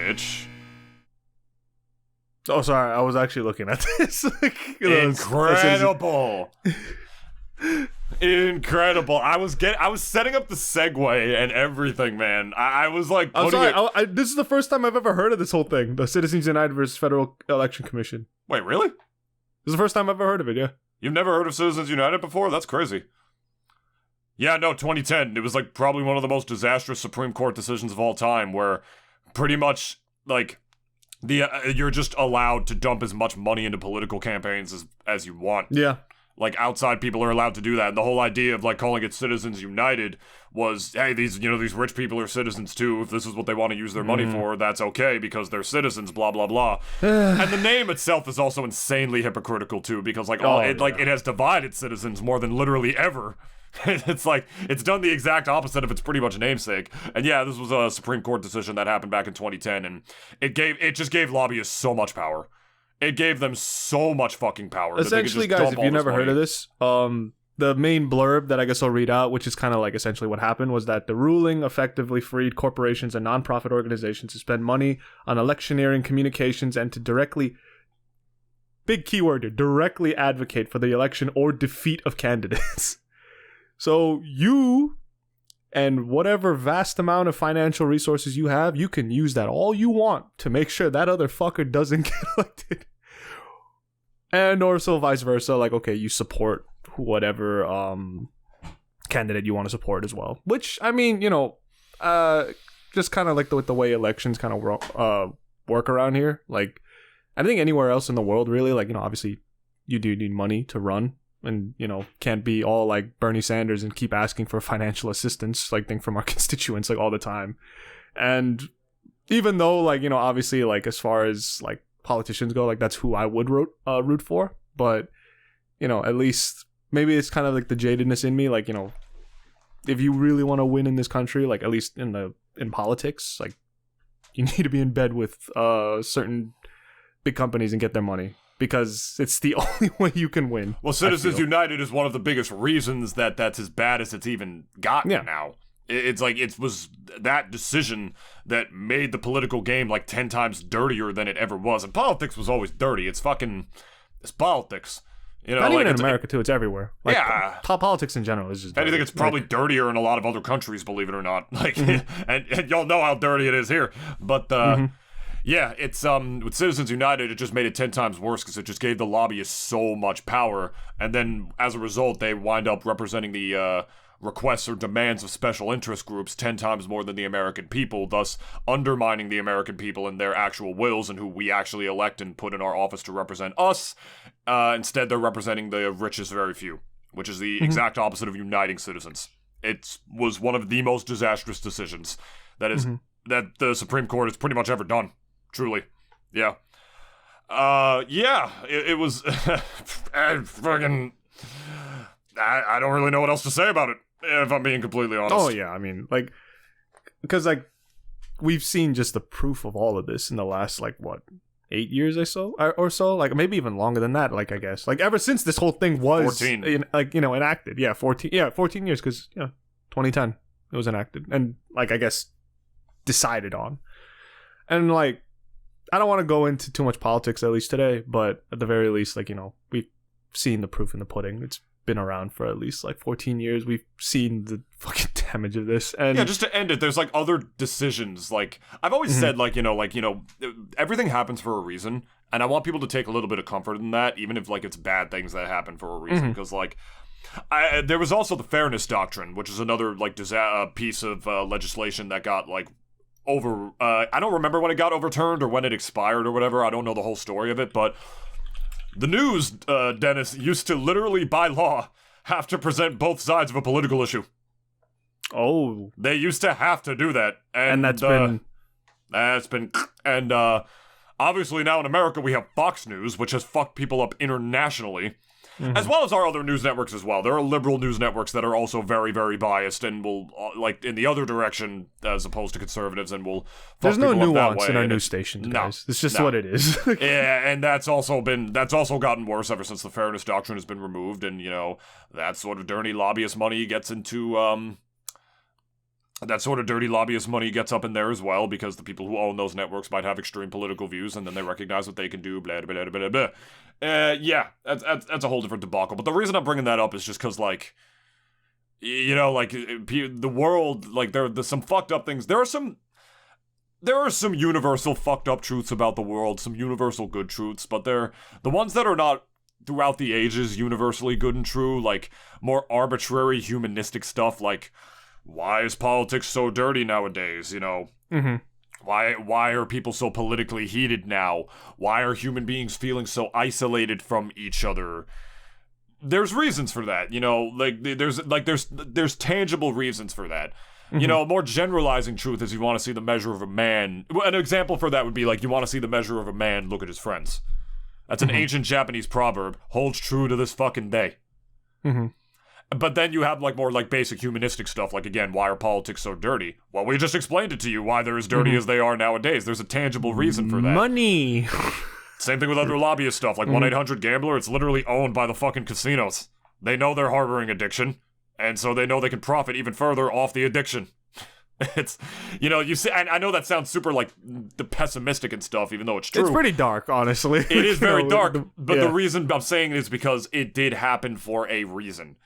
which... Oh, sorry, I was actually looking at this. Incredible. Incredible. I was setting up the segue and everything, man. I was like, I'm sorry. This is the first time I've ever heard of this whole thing. The Citizens United versus Federal Election Commission. Wait, really? This is the first time I've ever heard of it. Yeah. You've never heard of Citizens United before? That's crazy. Yeah, no, 2010. It was like probably one of the most disastrous Supreme Court decisions of all time, where pretty much like you're just allowed to dump as much money into political campaigns as you want. Yeah. Like, outside people are allowed to do that. And the whole idea of, like, calling it Citizens United was, hey, these rich people are citizens too. If this is what they want to use their money for, that's okay because they're citizens, blah, blah, blah. And the name itself is also insanely hypocritical too, because, like, it has divided citizens more than literally ever. It's like, it's done the exact opposite of its pretty much namesake. And yeah, this was a Supreme Court decision that happened back in 2010, and it just gave lobbyists so much power. It gave them so much fucking power. Essentially, guys, if you've never heard of this, the main blurb that I guess I'll read out, which is kind of like essentially what happened, was that the ruling effectively freed corporations and nonprofit organizations to spend money on electioneering communications and to directly, big keyword here, directly advocate for the election or defeat of candidates. So you and whatever vast amount of financial resources you have, you can use that all you want to make sure that other fucker doesn't get elected. And also vice versa, like, okay, you support whatever candidate you want to support as well. Which, I mean, just kind of like with the way elections kind of work around here. Like, I think anywhere else in the world, really, like, obviously you do need money to run. And, can't be all like Bernie Sanders and keep asking for financial assistance, like, thing from our constituents, like, all the time. And even though, like, obviously, like, as far as, like, politicians go, like, that's who I would root for. But, at least maybe it's kind of like the jadedness in me. Like, if you really want to win in this country, like, at least in politics, like, you need to be in bed with certain big companies and get their money. Because it's the only way you can win. Well, Citizens United is one of the biggest reasons that that's as bad as it's even gotten now. It's like, it was that decision that made the political game like 10 times dirtier than it ever was. And politics was always dirty. It's politics. Not even in America, too. It's everywhere. Like, yeah. Politics in general is just dirty. Anything, it's probably dirtier in a lot of other countries, believe it or not. Like, and y'all know how dirty it is here. But, yeah, it's with Citizens United, it just made it 10 times worse because it just gave the lobbyists so much power, and then as a result, they wind up representing the requests or demands of special interest groups 10 times more than the American people, thus undermining the American people and their actual wills and who we actually elect and put in our office to represent us. Instead, they're representing the richest very few, which is the exact opposite of uniting citizens. It was one of the most disastrous decisions that the Supreme Court has pretty much ever done. Truly. Yeah. It was fucking, I don't really know what else to say about it, if I'm being completely honest. Oh, yeah, I mean, like, because, like, we've seen just the proof of all of this in the last, like, what, 8 years or so? Like, maybe even longer than that, like, I guess. Like, ever since this whole thing was, 14. Enacted. Yeah, 14 years, because, 2010, it was enacted. And, like, I guess, decided on. And, like, I don't want to go into too much politics, at least today, but at the very least, like, we've seen the proof in the pudding. It's been around for at least, like, 14 years. We've seen the fucking damage of this. And yeah, just to end it, there's, like, other decisions. Like, I've always said, like, everything happens for a reason, and I want people to take a little bit of comfort in that, even if, like, it's bad things that happen for a reason, because, like, there was also the Fairness Doctrine, which is another, like, piece of legislation that got, like, I don't remember when it got overturned or when it expired or whatever. I don't know the whole story of it, but the news, Dennis, used to literally, by law, have to present both sides of a political issue. Oh. They used to have to do that. And that's been... And, obviously now in America we have Fox News, which has fucked people up internationally. As well as our other news networks as well. There are liberal news networks that are also very, very biased and will, like, in the other direction as opposed to conservatives and will fuck There's no people up nuance that way. in our news stations, guys. It's just what it is. Yeah, and that's also gotten worse ever since the Fairness Doctrine has been removed, and, that sort of dirty lobbyist money gets into, that sort of dirty lobbyist money gets up in there as well, because the people who own those networks might have extreme political views, and then they recognize what they can do, blah, blah, blah, blah, blah. Yeah, that's a whole different debacle. But the reason I'm bringing that up is just because, like, you know, like, the world, like, there's some fucked up things. There are some universal fucked up truths about the world, some universal good truths, but they're the ones that are not throughout the ages universally good and true, like, more arbitrary humanistic stuff, like, why is politics so dirty nowadays, you know? Mm-hmm. Why are people so politically heated now? Why are human beings feeling so isolated from each other? There's reasons for that, you know, there's tangible reasons for that. Mm-hmm. You know, a more generalizing truth is you want to see the measure of a man. An example for that would be, like, you want to see the measure of a man, look at his friends. That's an ancient Japanese proverb, holds true to this fucking day. Mm-hmm. But then you have, like, more, like, basic humanistic stuff, like, again, why are politics so dirty? Well, we just explained it to you, why they're as dirty as they are nowadays. There's a tangible reason for that. Money! Same thing with other lobbyist stuff, like 1-800-GAMBLER, it's literally owned by the fucking casinos. They know they're harboring addiction, and so they know they can profit even further off the addiction. It's, you know, you see, and I know that sounds super, like, the pessimistic and stuff, even though it's true. It's pretty dark, honestly. It is very dark, but the reason I'm saying it is because it did happen for a reason.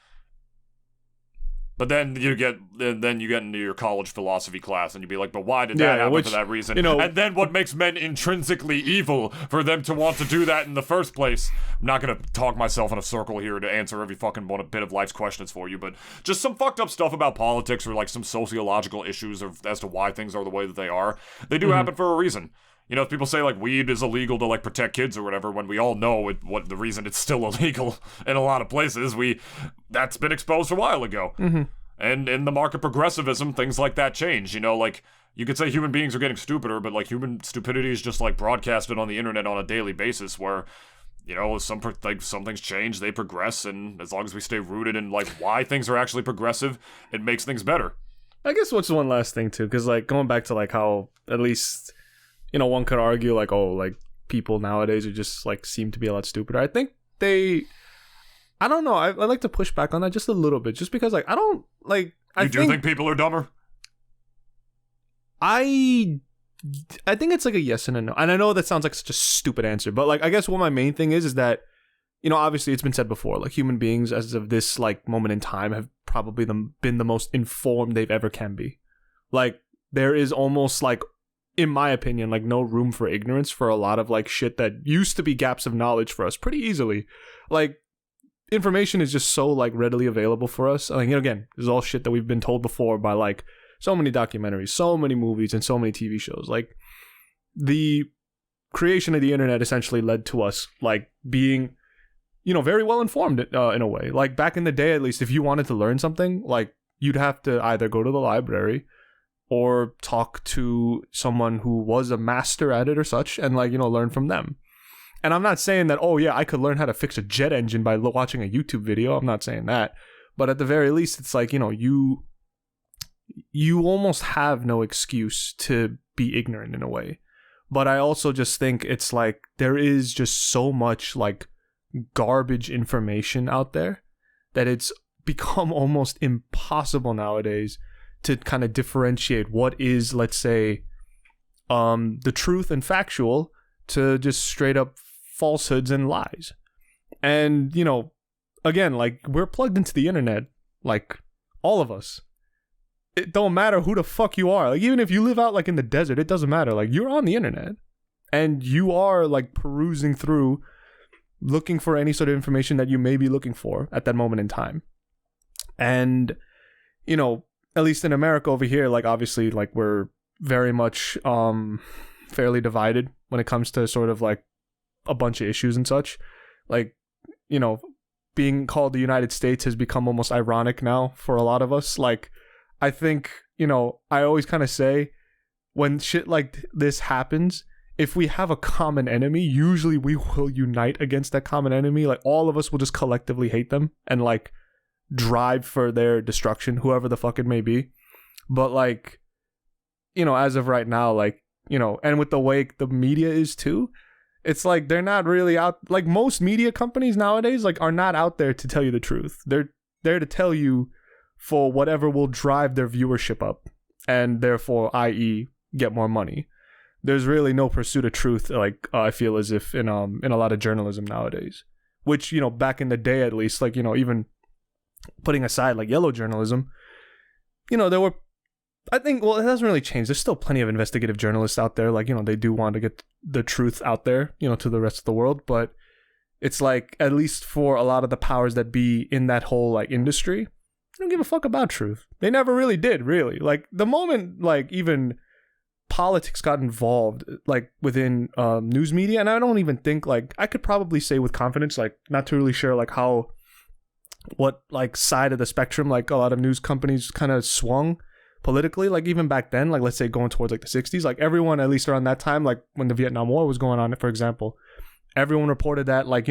But then you get into your college philosophy class, and you'd be like, but why did that happen for that reason? You know, and then what makes men intrinsically evil for them to want to do that in the first place? I'm not going to talk myself in a circle here to answer every fucking bit of life's questions for you, but just some fucked up stuff about politics, or like some sociological issues as to why things are the way that they are. They do happen for a reason. You know, if people say, like, weed is illegal to, like, protect kids or whatever, when we all know what the reason it's still illegal in a lot of places, that's been exposed a while ago. Mm-hmm. And in the market progressivism, things like that change. You know, like, you could say human beings are getting stupider, but, like, human stupidity is just, like, broadcasted on the internet on a daily basis, where, you know, some things change, they progress, and as long as we stay rooted in, like, why things are actually progressive, it makes things better. I guess what's one last thing, too, because, like, going back to, like, how, at least, you know, one could argue, like, oh, like, people nowadays are just, like, seem to be a lot stupider. I think I don't know. I'd like to push back on that just a little bit, just because, like, I don't, like... You do think people are dumber? I think it's, like, a yes and a no. And I know that sounds like such a stupid answer, but, like, I guess what my main thing is that, you know, obviously it's been said before, like, human beings, as of this, like, moment in time, have probably been the most informed they've ever can be. Like, there is almost, like, in my opinion, like, no room for ignorance for a lot of, like, shit that used to be gaps of knowledge for us pretty easily. Like, information is just so, like, readily available for us. Like, you know, again, this is all shit that we've been told before by, like, so many documentaries, so many movies, and so many TV shows. Like, the creation of the internet essentially led to us, like, being, you know, very well informed in a way. Like, back in the day, at least, if you wanted to learn something, like, you'd have to either go to the library or talk to someone who was a master at it or such, and, like, you know, learn from them. And I'm not saying that, oh yeah, I could learn how to fix a jet engine by watching a YouTube video. I'm not saying that. But at the very least, it's like, you know, you almost have no excuse to be ignorant in a way. But I also just think it's like, there is just so much, like, garbage information out there that it's become almost impossible nowadays to kind of differentiate what is, let's say, the truth and factual to just straight up falsehoods and lies. And, you know, again, like, we're plugged into the internet, like, all of us. It don't matter who the fuck you are. Like, even if you live out, like, in the desert, it doesn't matter. Like, you're on the internet, and you are, like, perusing through, looking for any sort of information that you may be looking for at that moment in time. And, you know, at least in America over here, like, obviously, like, we're very much fairly divided when it comes to sort of, like, a bunch of issues and such. Like, you know, being called the United States has become almost ironic now for a lot of us. Like, I think, you know, I always kind of say, when shit like this happens, if we have a common enemy, usually we will unite against that common enemy. Like, all of us will just collectively hate them and, like, drive for their destruction, whoever the fuck it may be. But, like, you know, as of right now, like, you know, and with the way the media is too, it's like they're not really out. Like, most media companies nowadays, like, are not out there to tell you the truth. They're there to tell you for whatever will drive their viewership up. and therefore, i.e., get more money. There's really no pursuit of truth, like I feel as if in a lot of journalism nowadays, which, back in the day at least, like, even putting aside like yellow journalism, there were, I think, well, it hasn't really changed. There's still plenty of investigative journalists out there, like, they do want to get the truth out there, to the rest of the world, but it's like, at least for a lot of the powers that be in that whole like industry, they don't give a fuck about truth. They never really did, really. Like, the moment like even politics got involved like within news media, and I don't even think, like, I could probably say with confidence, like, not too really sure like what like side of the spectrum like a lot of news companies kind of swung politically, like even back then, like let's say going towards like the 60s, like everyone, at least around that time, like when the Vietnam War was going on, for example, everyone reported that, like,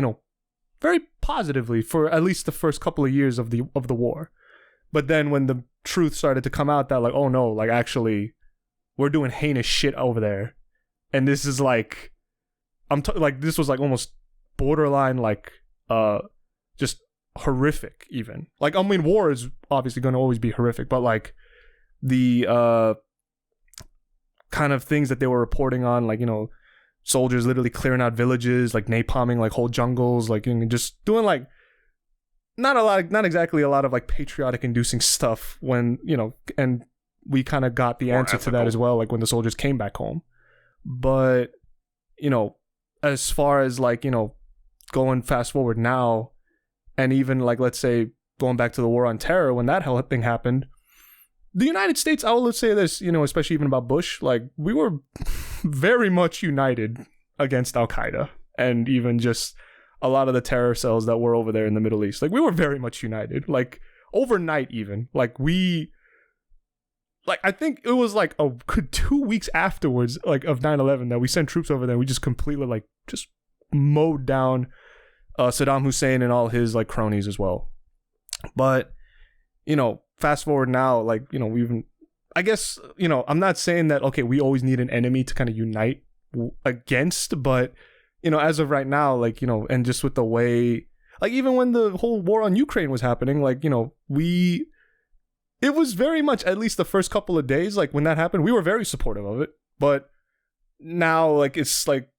very positively for at least the first couple of years of the war. But then when the truth started to come out that, like, oh no, like actually we're doing heinous shit over there, and this is like, like this was like almost borderline like just horrific even. Like, I mean, war is obviously going to always be horrific, but like the kind of things that they were reporting on, like, soldiers literally clearing out villages, like napalming like whole jungles, like, just doing like not exactly a lot of like patriotic inducing stuff when, and we kind of got the answer to that as well, like when the soldiers came back home. But, as far as like, going fast forward now, and even like, let's say going back to the war on terror, when that whole thing happened, the United States, I will say this, especially even about Bush, like, we were very much united against Al-Qaeda and even just a lot of the terror cells that were over there in the Middle East. Like, we were very much united, like, overnight even. Like, I think it was like a good 2 weeks afterwards, like, of 9/11 that we sent troops over there. We just completely, like, just mowed down Saddam Hussein and all his, like, cronies as well. But, fast forward now, like, we even, I guess, I'm not saying that, okay, we always need an enemy to kind of unite against, but, as of right now, like, and just with the way, like, even when the whole war on Ukraine was happening, like, it was very much, at least the first couple of days, like, when that happened, we were very supportive of it. But now, like, it's like,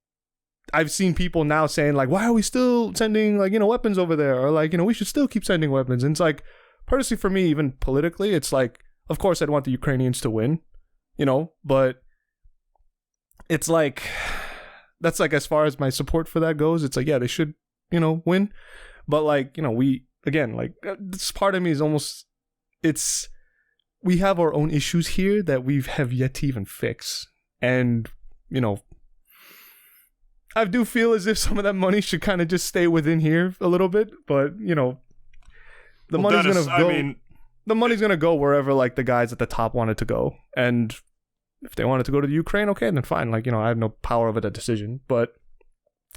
I've seen people now saying, like, why are we still sending, like, weapons over there? Or, like, we should still keep sending weapons. And it's like, personally, for me, even politically, it's like, of course, I'd want the Ukrainians to win, but it's like, that's like, as far as my support for that goes, it's like, yeah, they should, win. But like, we, again, like, this part of me is almost, we have our own issues here that we have yet to even fix. And, I do feel as if some of that money should kind of just stay within here a little bit, but, the money's going to go. The money's going to go wherever, like, the guys at the top wanted to go. And if they wanted to go to the Ukraine, okay, then fine. Like, I have no power over that decision. But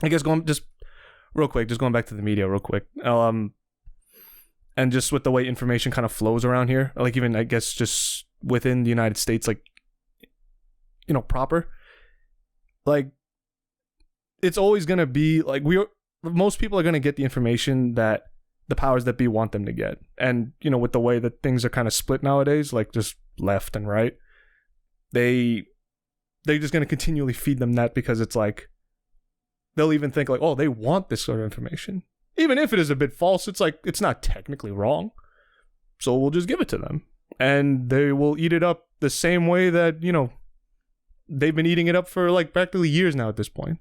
I guess going back to the media real quick. And just with the way information kind of flows around here, like, even, I guess, just within the United States, like, proper. Like, it's always going to be, like, most people are going to get the information that the powers that be want them to get. And, with the way that things are kind of split nowadays, like just left and right, they're just going to continually feed them that, because it's like, they'll even think like, oh, they want this sort of information. Even if it is a bit false, it's like, it's not technically wrong. So we'll just give it to them. And they will eat it up the same way that, they've been eating it up for like practically years now at this point.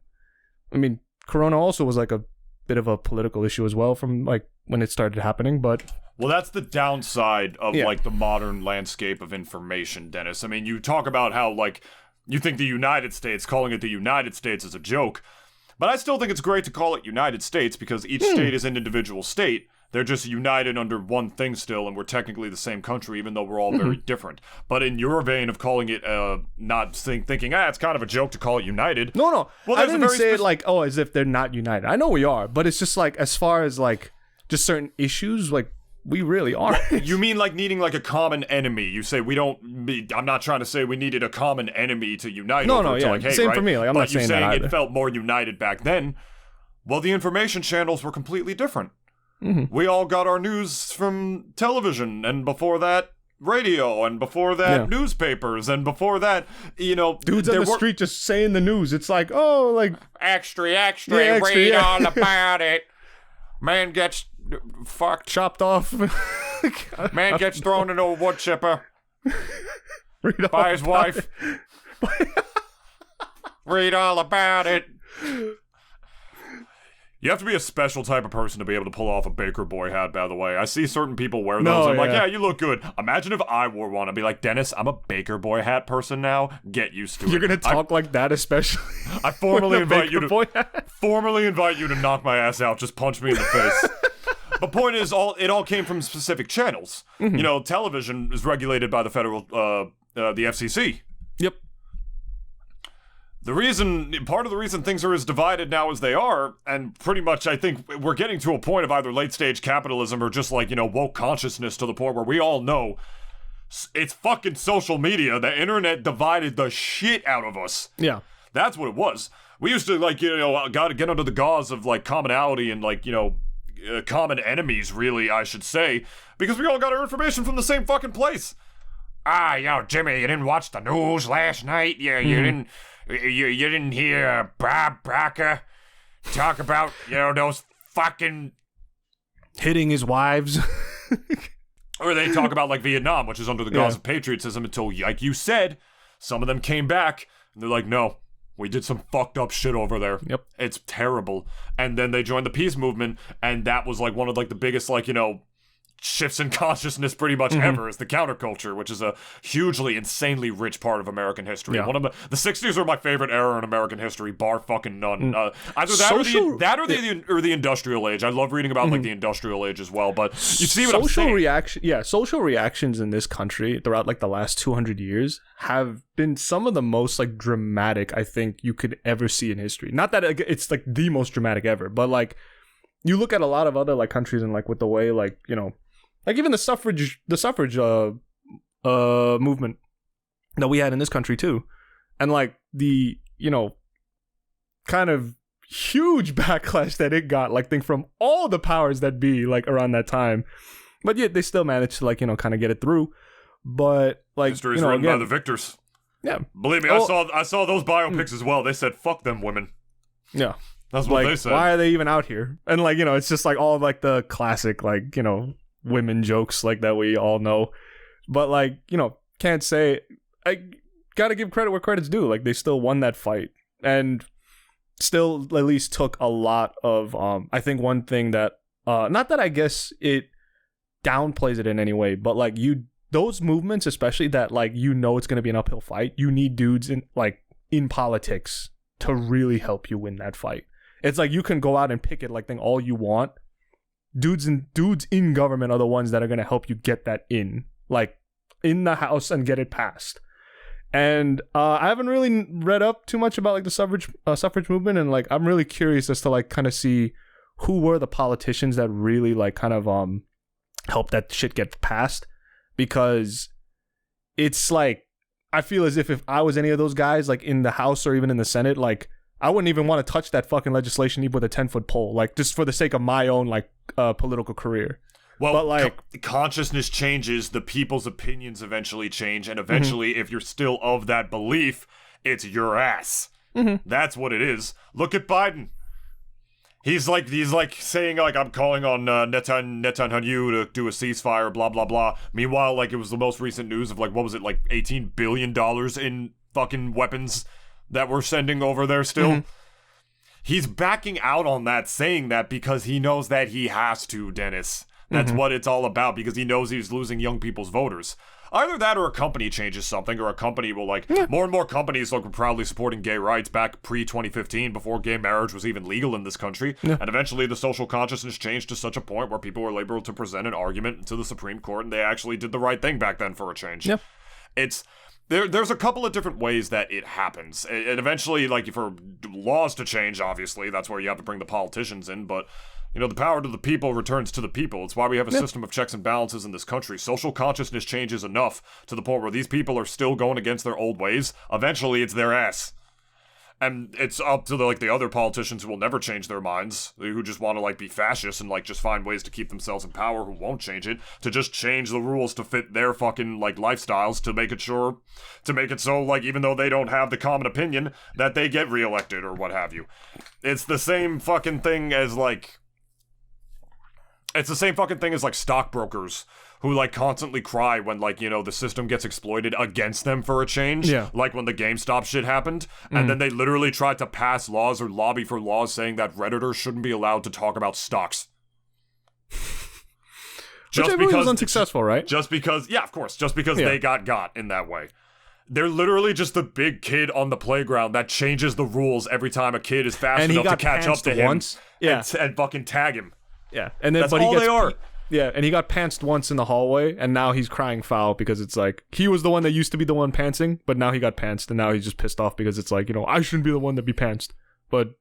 I mean, Corona also was like a bit of a political issue as well from like when it started happening, but well, that's the downside of like the modern landscape of information, Dennis. I mean, you talk about how like you think the United States, calling it the United States is a joke, but I still think it's great to call it United States because each state is an individual state. They're just united under one thing still, and we're technically the same country, even though we're all very different. But in your vein of calling it, not thinking, it's kind of a joke to call it united. No. Well, I didn't say it like, oh, as if they're not united. I know we are, but it's just like, as far as like, just certain issues, like, we really are. You mean like needing like a common enemy? You say I'm not trying to say we needed a common enemy to unite. No, to, yeah, like, hate, same right? for me. Like, I'm but not saying that either. It felt more united back then. Well, the information channels were completely different. We all got our news from television, and before that, radio, and before that, newspapers, and before that, dudes on the street just saying the news. It's like, oh, like extra, read all about it. Man gets fucked, chopped off. Man gets thrown into a wood chipper by his wife. Read all about it. You have to be a special type of person to be able to pull off a Baker Boy hat, by the way. I see certain people wear those. I'm like, yeah, you look good. Imagine if I wore one. I'd be like, Dennis, I'm a Baker Boy hat person now. Get used to it. You're going to talk like that, especially? I formally invite you to knock my ass out. Just punch me in the face. The point is, it all came from specific channels. Mm-hmm. Television is regulated by the federal, the FCC. Yep. Part of the reason things are as divided now as they are, and pretty much I think we're getting to a point of either late stage capitalism or just like, woke consciousness to the point where we all know it's fucking social media. The internet divided the shit out of us. Yeah. That's what it was. We used to gotta get under the gauze of like commonality and like, common enemies, really, I should say, because we all got our information from the same fucking place. Jimmy, you didn't watch the news last night? You didn't hear Bob Barker talk about, those fucking... hitting his wives? Or they talk about, like, Vietnam, which is under the gauze of patriotism until, like you said, some of them came back, and they're like, no, we did some fucked up shit over there. Yep. It's terrible. And then they joined the peace movement, and that was, like, one of, like, the biggest, like, shifts in consciousness pretty much ever is the counterculture, which is a hugely, insanely rich part of American history. Yeah. One of the 60s are my favorite era in American history, bar fucking none. Either that or the industrial age. I love reading about like the industrial age as well. But you see what I'm saying? Social reactions in this country throughout like the last 200 years have been some of the most like dramatic I think you could ever see in history. Not that it's like the most dramatic ever, but like you look at a lot of other like countries and like with the way like like even the suffrage movement that we had in this country too. And like the, kind of huge backlash that it got, like think from all the powers that be like around that time. But yet they still managed to like, kind of get it through. But like history is written by the victors. Yeah. Believe me, I saw those biopics as well. They said fuck them women. Yeah. That's what like, they said. Why are they even out here? And like, it's just like all of like the classic like, women jokes like that we all know. But like, can't say, I gotta give credit where credit's due. Like they still won that fight and still at least took a lot of I think one thing that not that I guess it downplays it in any way, but like those movements especially that like it's gonna be an uphill fight, you need dudes in politics to really help you win that fight. It's like you can go out and picket like thing all you want. Dudes in government are the ones that are going to help you get that in the house and get it passed. And I haven't really read up too much about like the suffrage movement, and like I'm really curious as to like kind of see who were the politicians that really like kind of helped that shit get passed, because it's like I feel as if I was any of those guys like in the House or even in the Senate, like I wouldn't even want to touch that fucking legislation even with a 10-foot pole, like just for the sake of my own like political career. Well, but like consciousness changes, the people's opinions eventually change, and eventually, if you're still of that belief, it's your ass. That's what it is. Look at Biden. He's like saying like I'm calling on Netanyahu to do a ceasefire, blah blah blah. Meanwhile, like it was the most recent news of like what was it, like $18 billion in fucking weapons that we're sending over there still. He's backing out on that, saying that because he knows that he has to, Dennis. That's what it's all about, because he knows he's losing young people's voters. Either that or a company changes something, or a company will more and more companies were proudly supporting gay rights back pre-2015 before gay marriage was even legal in this country. And eventually the social consciousness changed to such a point where people were able to present an argument to the Supreme Court, and they actually did the right thing back then for a change. There's a couple of different ways that it happens. And eventually, like, for laws to change, obviously, that's where you have to bring the politicians in. But, the power to the people returns to the people. It's why we have a system of checks and balances in this country. Social consciousness changes enough to the point where these people are still going against their old ways. Eventually, it's their ass. And it's up to the other politicians who will never change their minds, who just want to like be fascists and like just find ways to keep themselves in power, who won't change it, to just change the rules to fit their fucking like lifestyles, to make it so like even though they don't have the common opinion that they get reelected or what have you. It's the same fucking thing as like stockbrokers who like constantly cry when like, you know, the system gets exploited against them for a change. Yeah. Like when the GameStop shit happened. And then they literally tried to pass laws or lobby for laws saying that Redditors shouldn't be allowed to talk about stocks. Which I believe was unsuccessful, right? Just because they got in that way. They're literally just the big kid on the playground that changes the rules every time a kid is fast enough to catch up to him once. Yeah. and fucking tag him. Yeah. And then That's all they are. Yeah, and he got pantsed once in the hallway, and now he's crying foul because it's like, he was the one that used to be the one pantsing, but now he got pantsed, and now he's just pissed off because it's like, you know, I shouldn't be the one to be pantsed. But,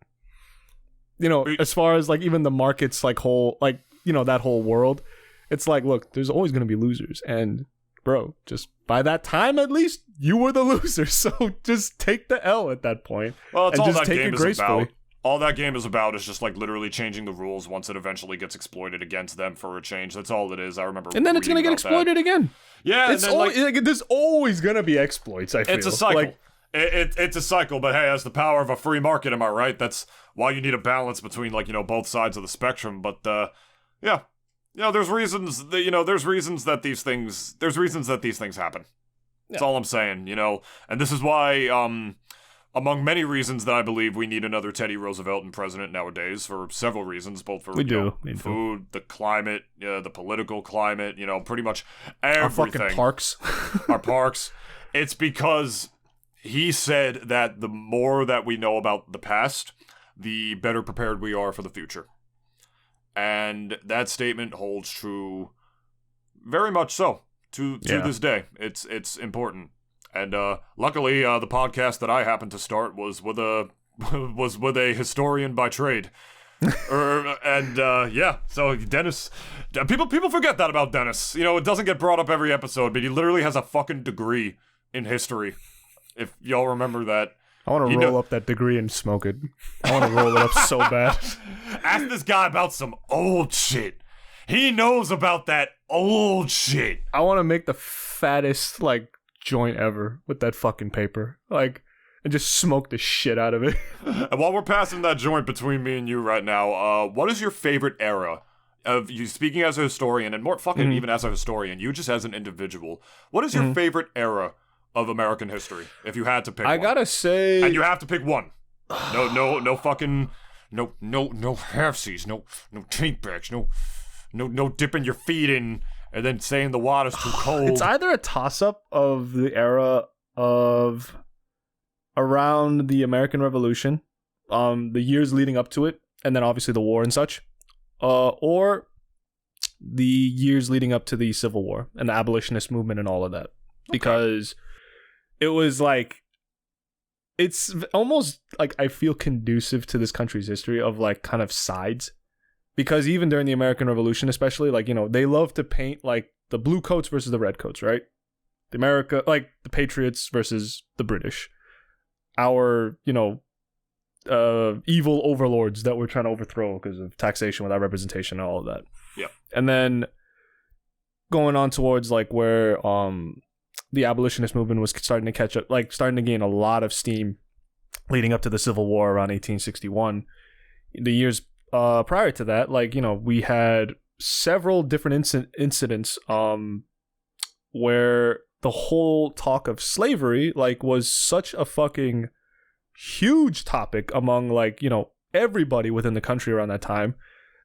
you know, as far as like even the market's like whole, like, you know, that whole world, it's like, look, there's always going to be losers. And, bro, just by that time at least, you were the loser. So just take the L at that point. Well, it's and all just that take game it is gracefully. about. All that game is about is just like literally changing the rules once it eventually gets exploited against them for a change. That's all it is. I remember. And then it's going to get exploited again. Yeah, it's there's always going to be exploits, I feel. It's a cycle. Like, it's a cycle, but hey, that's the power of a free market, am I right? That's why you need a balance between like, you know, both sides of the spectrum. But yeah. You know, there's reasons that these things happen. That's all I'm saying, you know. And this is why among many reasons that I believe we need another Teddy Roosevelt in president nowadays, for several reasons, both for food, the climate, the political climate, you know, pretty much everything. Our fucking parks. Our parks. It's because he said that the more that we know about the past, the better prepared we are for the future. And that statement holds true very much so to this day. It's important. And luckily, the podcast that I happened to start was with a historian by trade. So Dennis, people forget that about Dennis. You know, it doesn't get brought up every episode, but he literally has a fucking degree in history. If y'all remember that. I want to roll up that degree and smoke it. I want to roll it up so bad. Ask this guy about some old shit. He knows about that old shit. I want to make the fattest, like, joint ever with that fucking paper, like, and just smoke the shit out of it. And while we're passing that joint between me and you right now, what is your favorite era of you, speaking as a historian, and more fucking even as a historian, you just as an individual, what is your favorite era of American history, if you had to pick one? Gotta say, and you have to pick one. No fucking no halfsies, no tape backs, no dipping your feet in and then saying the water's too cold. It's either a toss-up of the era of around the American Revolution, the years leading up to it, and then obviously the war and such, or the years leading up to the Civil War and the abolitionist movement and all of that. Because it was like, it's almost like I feel conducive to this country's history of like kind of sides. Because even during the American Revolution, especially, like, you know, they love to paint like the blue coats versus the red coats, right? The Patriots versus the British. Our, you know, evil overlords that we're trying to overthrow because of taxation without representation and all of that. Yeah. And then going on towards like where the abolitionist movement was starting to catch up, like starting to gain a lot of steam leading up to the Civil War around 1861. The years prior to that, like, you know, we had several different incidents where the whole talk of slavery like was such a fucking huge topic among, like, you know, everybody within the country around that time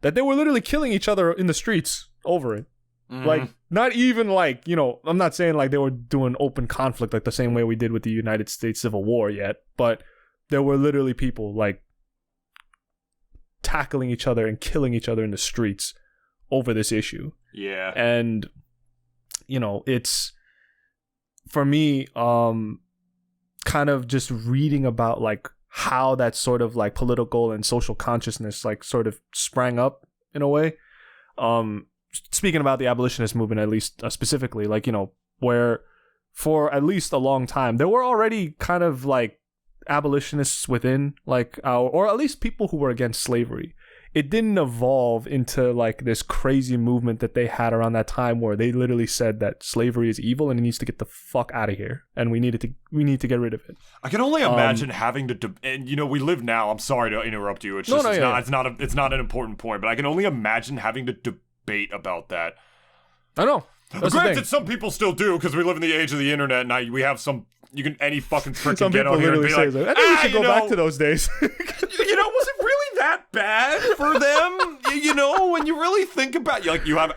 that they were literally killing each other in the streets over it. Like, not even like, you know, I'm not saying like they were doing open conflict like the same way we did with the United States Civil War yet, but there were literally people like tackling each other and killing each other in the streets over this issue. Yeah. And, you know, it's, for me, kind of just reading about like how that sort of like political and social consciousness like sort of sprang up in a way. Speaking about the abolitionist movement, at least specifically, like, you know, where for at least a long time, there were already kind of like abolitionists within like our, or at least people who were against slavery, it didn't evolve into like this crazy movement that they had around that time where they literally said that slavery is evil and it needs to get the fuck out of here and we need to get rid of it. I can only imagine having to and you know, we live now, I'm sorry to interrupt you, it's just it's not an important point, but I can only imagine having to debate about that. I know. Granted, some people still do because we live in the age of the internet and we have any fucking prick can get on here and be like, I think we should go back to those days. You know, was it really that bad for them? You know, when you really think about, like, you have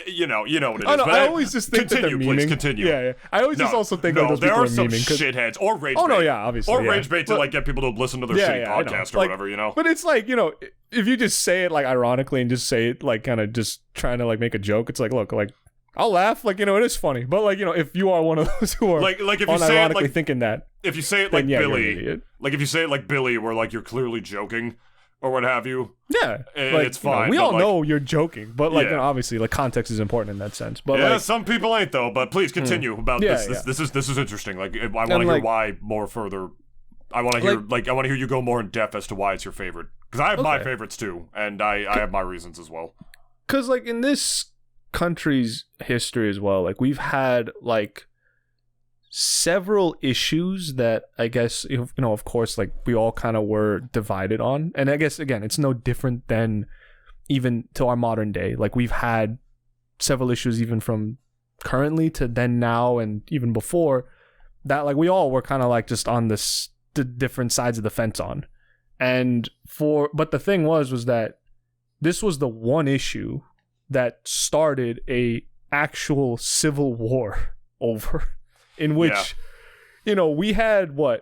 you know what it is. No, I always just think that they're memeing. Please continue. Yeah. I always just also think that those people are memeing. There are some shitheads or rage bait. Oh no, yeah, obviously. Or rage bait to like get people to listen to their shitty podcast or like, whatever, you know. But it's like, you know, if you just say it like ironically and just say it like kind of just trying to like make a joke, it's like, look, like, I'll laugh, like, you know, it is funny. But like, you know, if you are one of those who are like if you say it like thinking that, if you say it like Billy, like if you say it like Billy, where like you're clearly joking or what have you, like, it's fine. We all know you're joking, but like, you know, obviously, like context is important in that sense. But like, some people ain't though. But please continue about this. This is interesting. Like, I want to hear why more further. I want to hear I want to hear you go more in depth as to why it's your favorite, because I have my favorites too, and I have my reasons as well. Because like in this country's history as well, like we've had like several issues that I guess, you know, of course, like we all kind of were divided on, and I guess again it's no different than even to our modern day. Like we've had several issues even from currently to then now and even before that, like we all were kind of like just on the different sides of the fence on. But the thing was that this was the one issue that started a actual civil war over, in which, you know, we had I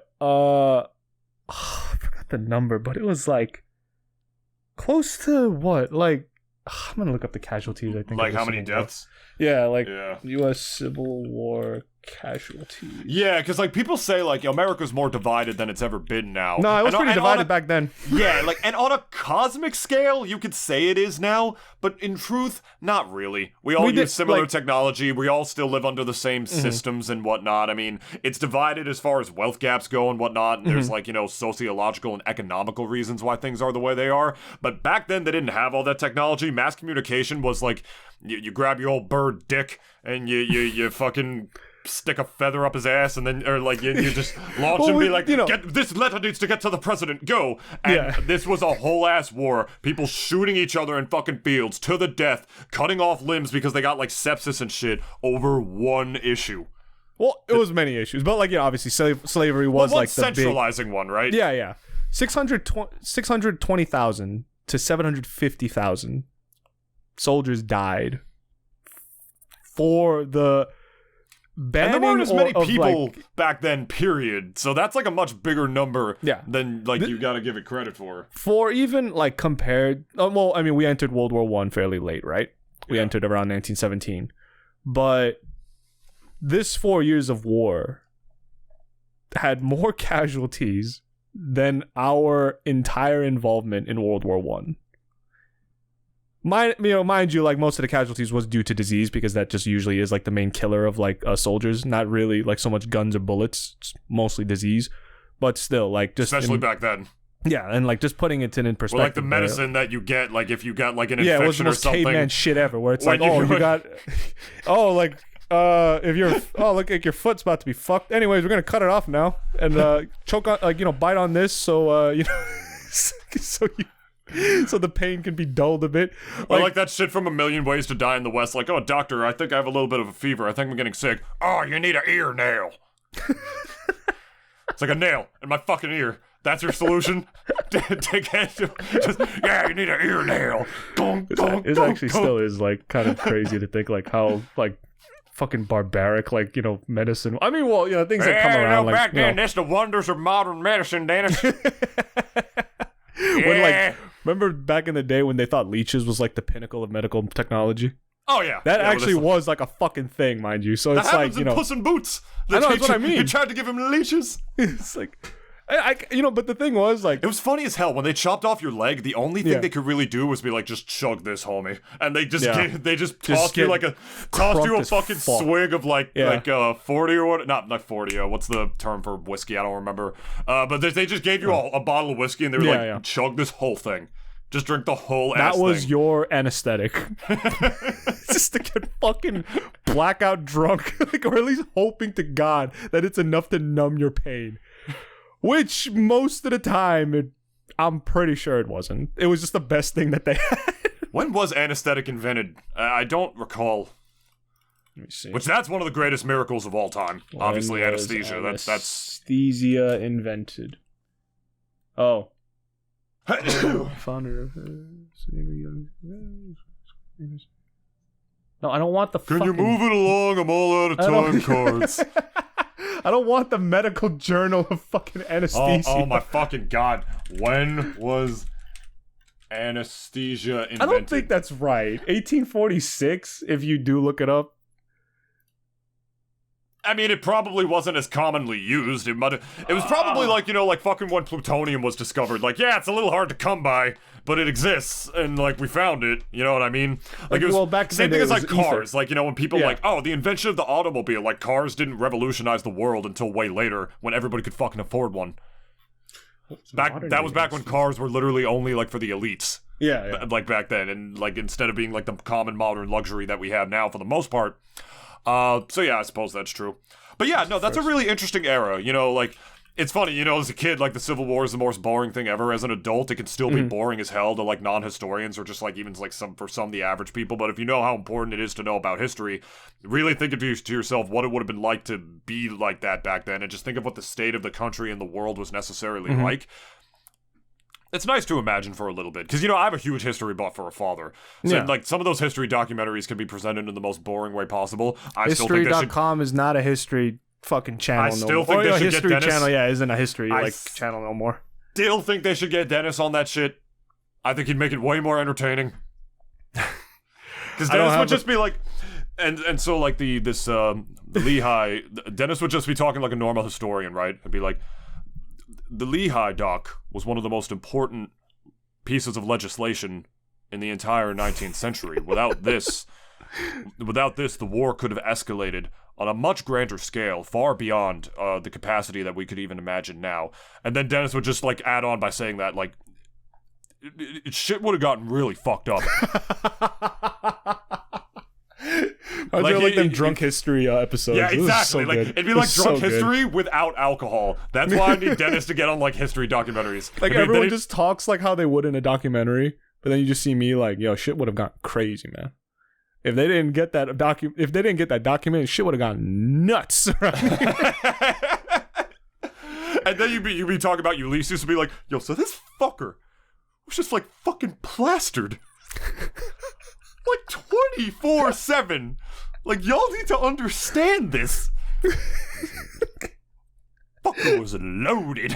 forgot the number, but it was like close to I'm gonna look up the casualties. I think like how many deaths? U.S. Civil War casualties. Yeah, because like people say like America's more divided than it's ever been now. No, it was pretty divided back then. Yeah, like, and on a cosmic scale, you could say it is now, but in truth, not really. We all use similar technology. We all still live under the same systems and whatnot. I mean, it's divided as far as wealth gaps go and whatnot. And there's like, you know, sociological and economical reasons why things are the way they are. But back then, they didn't have all that technology. Mass communication was like, you grab your old bird dick and you fucking stick a feather up his ass, and then, or like you just launch and be like, you know, this letter needs to get to the president, go. And this was a whole ass war. People shooting each other in fucking fields to the death, cutting off limbs because they got like sepsis and shit over one issue. Well, it was many issues, but like, you know, obviously slavery was like the centralizing one, right? Yeah. 620,000 to 750,000 soldiers died for the banning. And there weren't as many people back then, period. So that's like a much bigger number than like you gotta give it credit for. For even like compared, well, I mean, we entered World War I fairly late, right? We entered around 1917. But this 4 years of war had more casualties than our entire involvement in World War I. Mind you, like most of the casualties was due to disease, because that just usually is like the main killer of like soldiers. Not really like so much guns or bullets, it's mostly disease. But still, like just especially back then. Yeah, and like just putting it in perspective. Well, like the medicine that you get, like if you got like an infection it was the most or something. Caveman shit ever, where it's like, you got, if you're, look, like your foot's about to be fucked. Anyways, we're gonna cut it off now and choke on, like, you know, bite on this, so you know, so the pain can be dulled a bit. Like that shit from A Million Ways to Die in the West. Like, oh, doctor, I think I have a little bit of a fever. I think I'm getting sick. Oh, you need an ear nail. It's like a nail in my fucking ear. That's your solution? Take it. You need an ear nail. It actually still is like kind of crazy to think like how like fucking barbaric, like, you know, medicine. I mean, well, you know, things that come around. Like, back then, that's the wonders of modern medicine, Dennis. When, like, remember back in the day when they thought leeches was like the pinnacle of medical technology? Oh yeah, that actually was like a fucking thing, mind you. So it's like, you know, Puss in Boots. I know, that's what I mean. You tried to give him leeches. It's like, But the thing was, like, it was funny as hell when they chopped off your leg. The only thing they could really do was be like, just chug this, homie, and they just tossed you a fucking swig of like 40 or what? Not 40. What's the term for whiskey? I don't remember. But they just gave you a bottle of whiskey, and they were chug this whole thing. Just drink the whole ass thing. That was your anesthetic. Just to get fucking blackout drunk, like, or at least hoping to God that it's enough to numb your pain. Which most of the time, I'm pretty sure it wasn't. It was just the best thing that they had. When was anesthetic invented? I don't recall. Let me see. Which that's one of the greatest miracles of all time. When obviously, anesthesia. That's anesthesia invented. Oh. Founder of No, I don't want the Can you move it along? I'm all out of time cards. I don't want the medical journal of fucking anesthesia. Oh my fucking God. When was anesthesia invented? I don't think that's right. 1846, if you do look it up. I mean, it probably wasn't as commonly used. It was probably like fucking when plutonium was discovered. Like, yeah, it's a little hard to come by, but it exists, and like we found it. You know what I mean? Like, it was back same in the thing day, as like cars. When people the invention of the automobile. Like, cars didn't revolutionize the world until way later, when everybody could fucking afford one. That was back when cars were literally only like for the elites. Yeah. Like back then, and like instead of being like the common modern luxury that we have now for the most part. So yeah, I suppose that's true. But yeah, no, that's a really interesting era. Like, it's funny, as a kid, like, the Civil War is the most boring thing ever. As an adult, it can still be boring as hell to, like, non-historians or just, like, even, like, for some the average people. But if you know how important it is to know about history, really think to yourself what it would have been like to be like that back then, and just think of what the state of the country and the world was necessarily like. It's nice to imagine for a little bit, because, I have a huge history buff for a father. So, like, some of those history documentaries can be presented in the most boring way possible. History.com is not a history fucking channel. I still think they should get Dennis. Channel, isn't a history channel no more. Still think they should get Dennis on that shit. I think he'd make it way more entertaining. Because Dennis would just be like, and so like this Lehigh, Dennis would just be talking like a normal historian, right? And be like, the Lehigh dock was one of the most important pieces of legislation in the entire 19th century. Without this, the war could have escalated on a much grander scale, far beyond the capacity that we could even imagine now. And then Dennis would just like add on by saying that like shit would have gotten really fucked up. Like them drunk history episodes. Yeah, exactly. Like, it'd be like drunk history without alcohol. That's why I need Dennis to get on like history documentaries. Like, everyone just talks like how they would in a documentary, but then you just see me like, yo, shit would have gotten crazy, man. If they didn't get that document, shit would have gone nuts. And then you'd be talking about Ulysses and be like, yo, so this fucker was just like fucking plastered. Like 24/7. Like, y'all need to understand this. Fucker was loaded.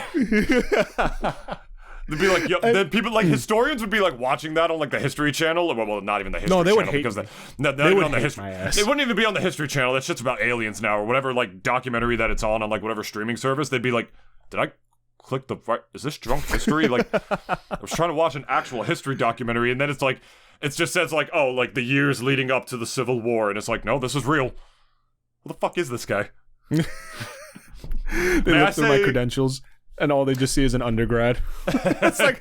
They'd be like, then people like historians would be like watching that on like the History Channel. Well, not even the History Channel. No, they would hate because me. They would hate my ass. They wouldn't even be on the History Channel. That shit's about aliens now, or whatever like documentary that it's on like whatever streaming service. They'd be like, did I click the right? Is this drunk history? Like, I was trying to watch an actual history documentary, and then it's like, it just says like, oh, like the years leading up to the Civil War, and it's like, no, this is real. What the fuck is this guy? They look through my credentials, and all they just see is an undergrad. It's like,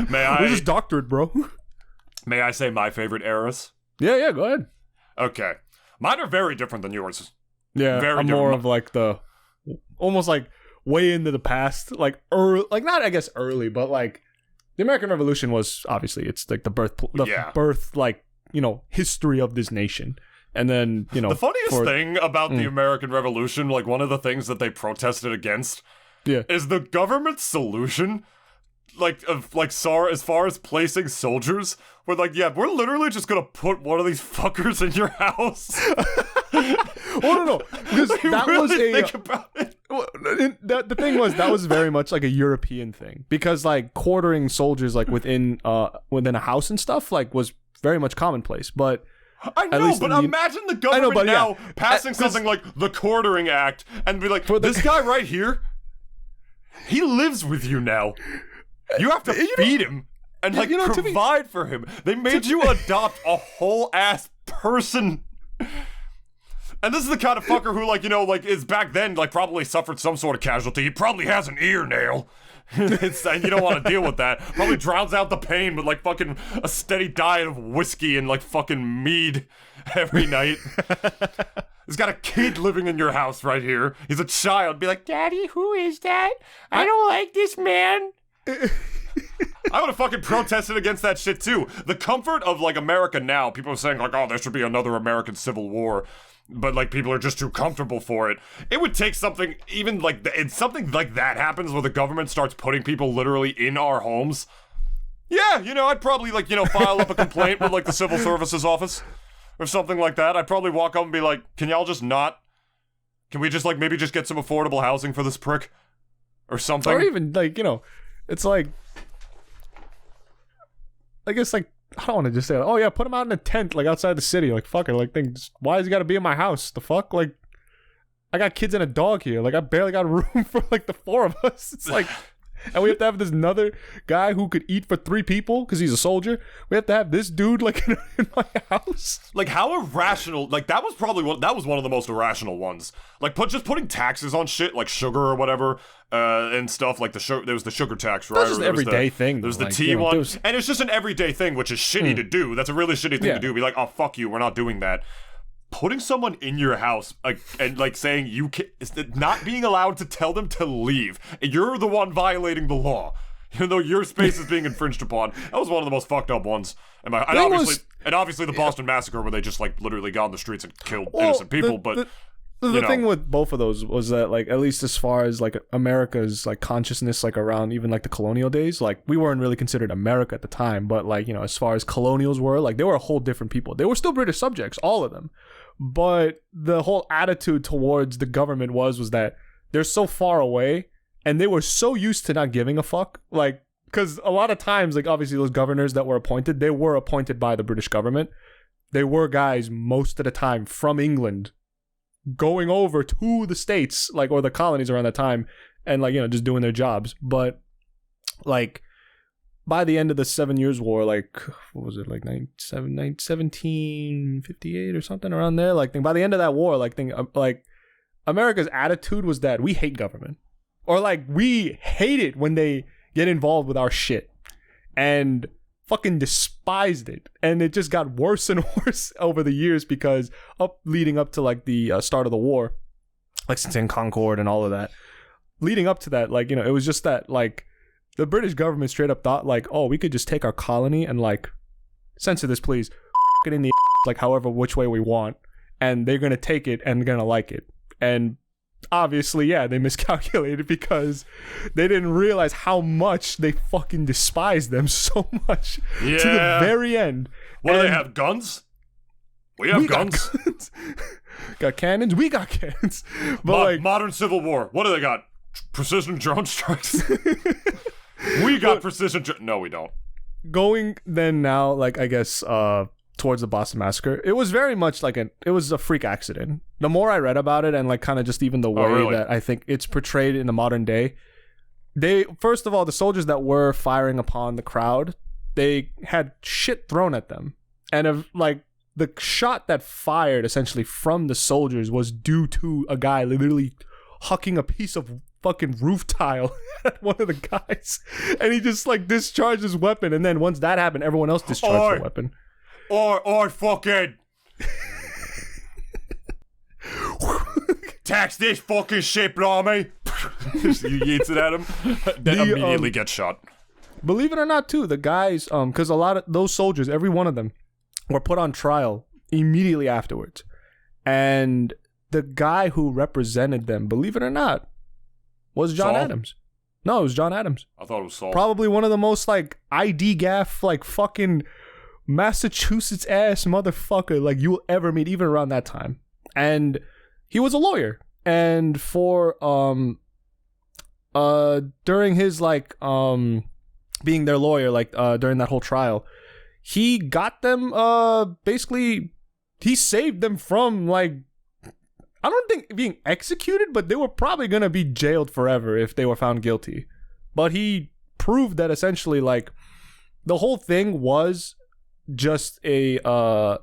this is doctorate, bro. May I say my favorite eras? Yeah, go ahead. Okay, mine are very different than yours. Yeah, very I'm more of like the almost like way into the past, like early, like not I guess early, but like the American Revolution was obviously it's like the birth, like history of this nation. And then, the funniest thing about the American Revolution, like one of the things that they protested against, is the government's solution, as far as placing soldiers, we're like, yeah, we're literally just gonna put one of these fuckers in your house. Well, no, because that was think about it. The thing was that was very much like a European thing, because like quartering soldiers like within a house and stuff like was very much commonplace, but. I know, but imagine the government passing something like the Quartering Act and be like, this guy right here, He lives with you now. You have to feed him and like provide for him. They made you adopt a whole ass person. And this is the kind of fucker who, like, is back then, like, probably suffered some sort of casualty. He probably has an ear nail. And you don't want to deal with that. Probably drowns out the pain with, like, fucking a steady diet of whiskey and, like, fucking mead every night. He's got a kid living in your house right here. He's a child. Be like, Daddy, who is that? I don't like this man. I would have fucking protested against that shit, too. The comfort of, like, America now, people are saying, like, oh, there should be another American Civil War. But, like, people are just too comfortable for it. It would take something, even, like, something like that happens where the government starts putting people literally in our homes. Yeah, I'd probably, like, file up a complaint with, like, the Civil Services Office or something like that. I'd probably walk up and be like, can y'all just not... Can we just, like, maybe just get some affordable housing for this prick? Or something? Or even, like, it's like... I guess, like, I don't want to just say, oh yeah, put him out in a tent, like, outside the city. Like, fuck it. Like, why has he got to be in my house? The fuck? Like, I got kids and a dog here. Like, I barely got room for, like, the 4 of us. It's like, and we have to have this another guy who could eat for 3 people because he's a soldier. We have to have this dude, like, in my house. Like, how irrational. Like, that was probably one of the most irrational ones. Like, just putting taxes on shit, like sugar or whatever, and stuff. Like, there was the sugar tax, right? That's just an everyday thing. There's the tea one. And it's just an everyday thing, which is shitty to do. That's a really shitty thing to do. Be like, oh, fuck you, we're not doing that. Putting someone in your house, like, and, like, saying you can, not being allowed to tell them to leave. You're the one violating the law. Even though your space is being infringed upon. That was one of the most fucked up ones. And obviously the Boston Massacre, where they just, like, literally got on the streets and killed innocent people, The thing with both of those was that, like, at least as far as, like, America's, like, consciousness, like, around even, like, the colonial days, like, we weren't really considered America at the time, but, like, as far as colonials were, like, they were a whole different people. They were still British subjects, all of them. But the whole attitude towards the government was that they're so far away, and they were so used to not giving a fuck, like, because a lot of times, like, obviously those governors that were appointed, they were appointed by the British government. They were guys most of the time from England going over to the States, like, or the colonies around that time, and, like, just doing their jobs. But, like, by the end of the 7 Years' War, like, what was it, like, 1758 or something around there? Like, by the end of that war, like, America's attitude was that we hate government. Or, like, we hate it when they get involved with our shit. And fucking despised it, and it just got worse and worse over the years because leading up to, like, the start of the war, like, since in Concord and all of that, leading up to that, like, it was just that, like, the British government straight up thought, like, oh, we could just take our colony and, like, censor this, please, it in the like, however which way we want, and they're gonna take it and gonna like it. And obviously, yeah, they miscalculated because they didn't realize how much they fucking despised them so much to the very end. What do they have, guns? We have guns. Got cannons? We got cannons. But modern Civil War. What do they got? Precision drone strikes? We got precision no, we don't. Going then now, like, I guess, towards the Boston Massacre, it was very much like it was a freak accident. The more I read about it, and, like, kind of just even the way that I think it's portrayed in the modern day, first of all, the soldiers that were firing upon the crowd, they had shit thrown at them, and like, the shot that fired essentially from the soldiers was due to a guy literally hucking a piece of fucking roof tile at one of the guys, and he just, like, discharged his weapon, and then once that happened, everyone else discharged their weapon. Or fucking tax this fucking shit, blimey. You yeets it at him, then immediately gets shot. Believe it or not, too, the guys, because a lot of those soldiers, every one of them, were put on trial immediately afterwards. And the guy who represented them, believe it or not, was John Adams. No, it was John Adams. I thought it was Saul. Probably one of the most, like, ID gaff, like, fucking Massachusetts ass motherfucker, like, you will ever meet, even around that time. And he was a lawyer, and for during his, like, being their lawyer, like, during that whole trial, he got them basically, he saved them from, like, I don't think being executed, but they were probably going to be jailed forever if they were found guilty. But he proved that essentially, like, the whole thing was just a, oh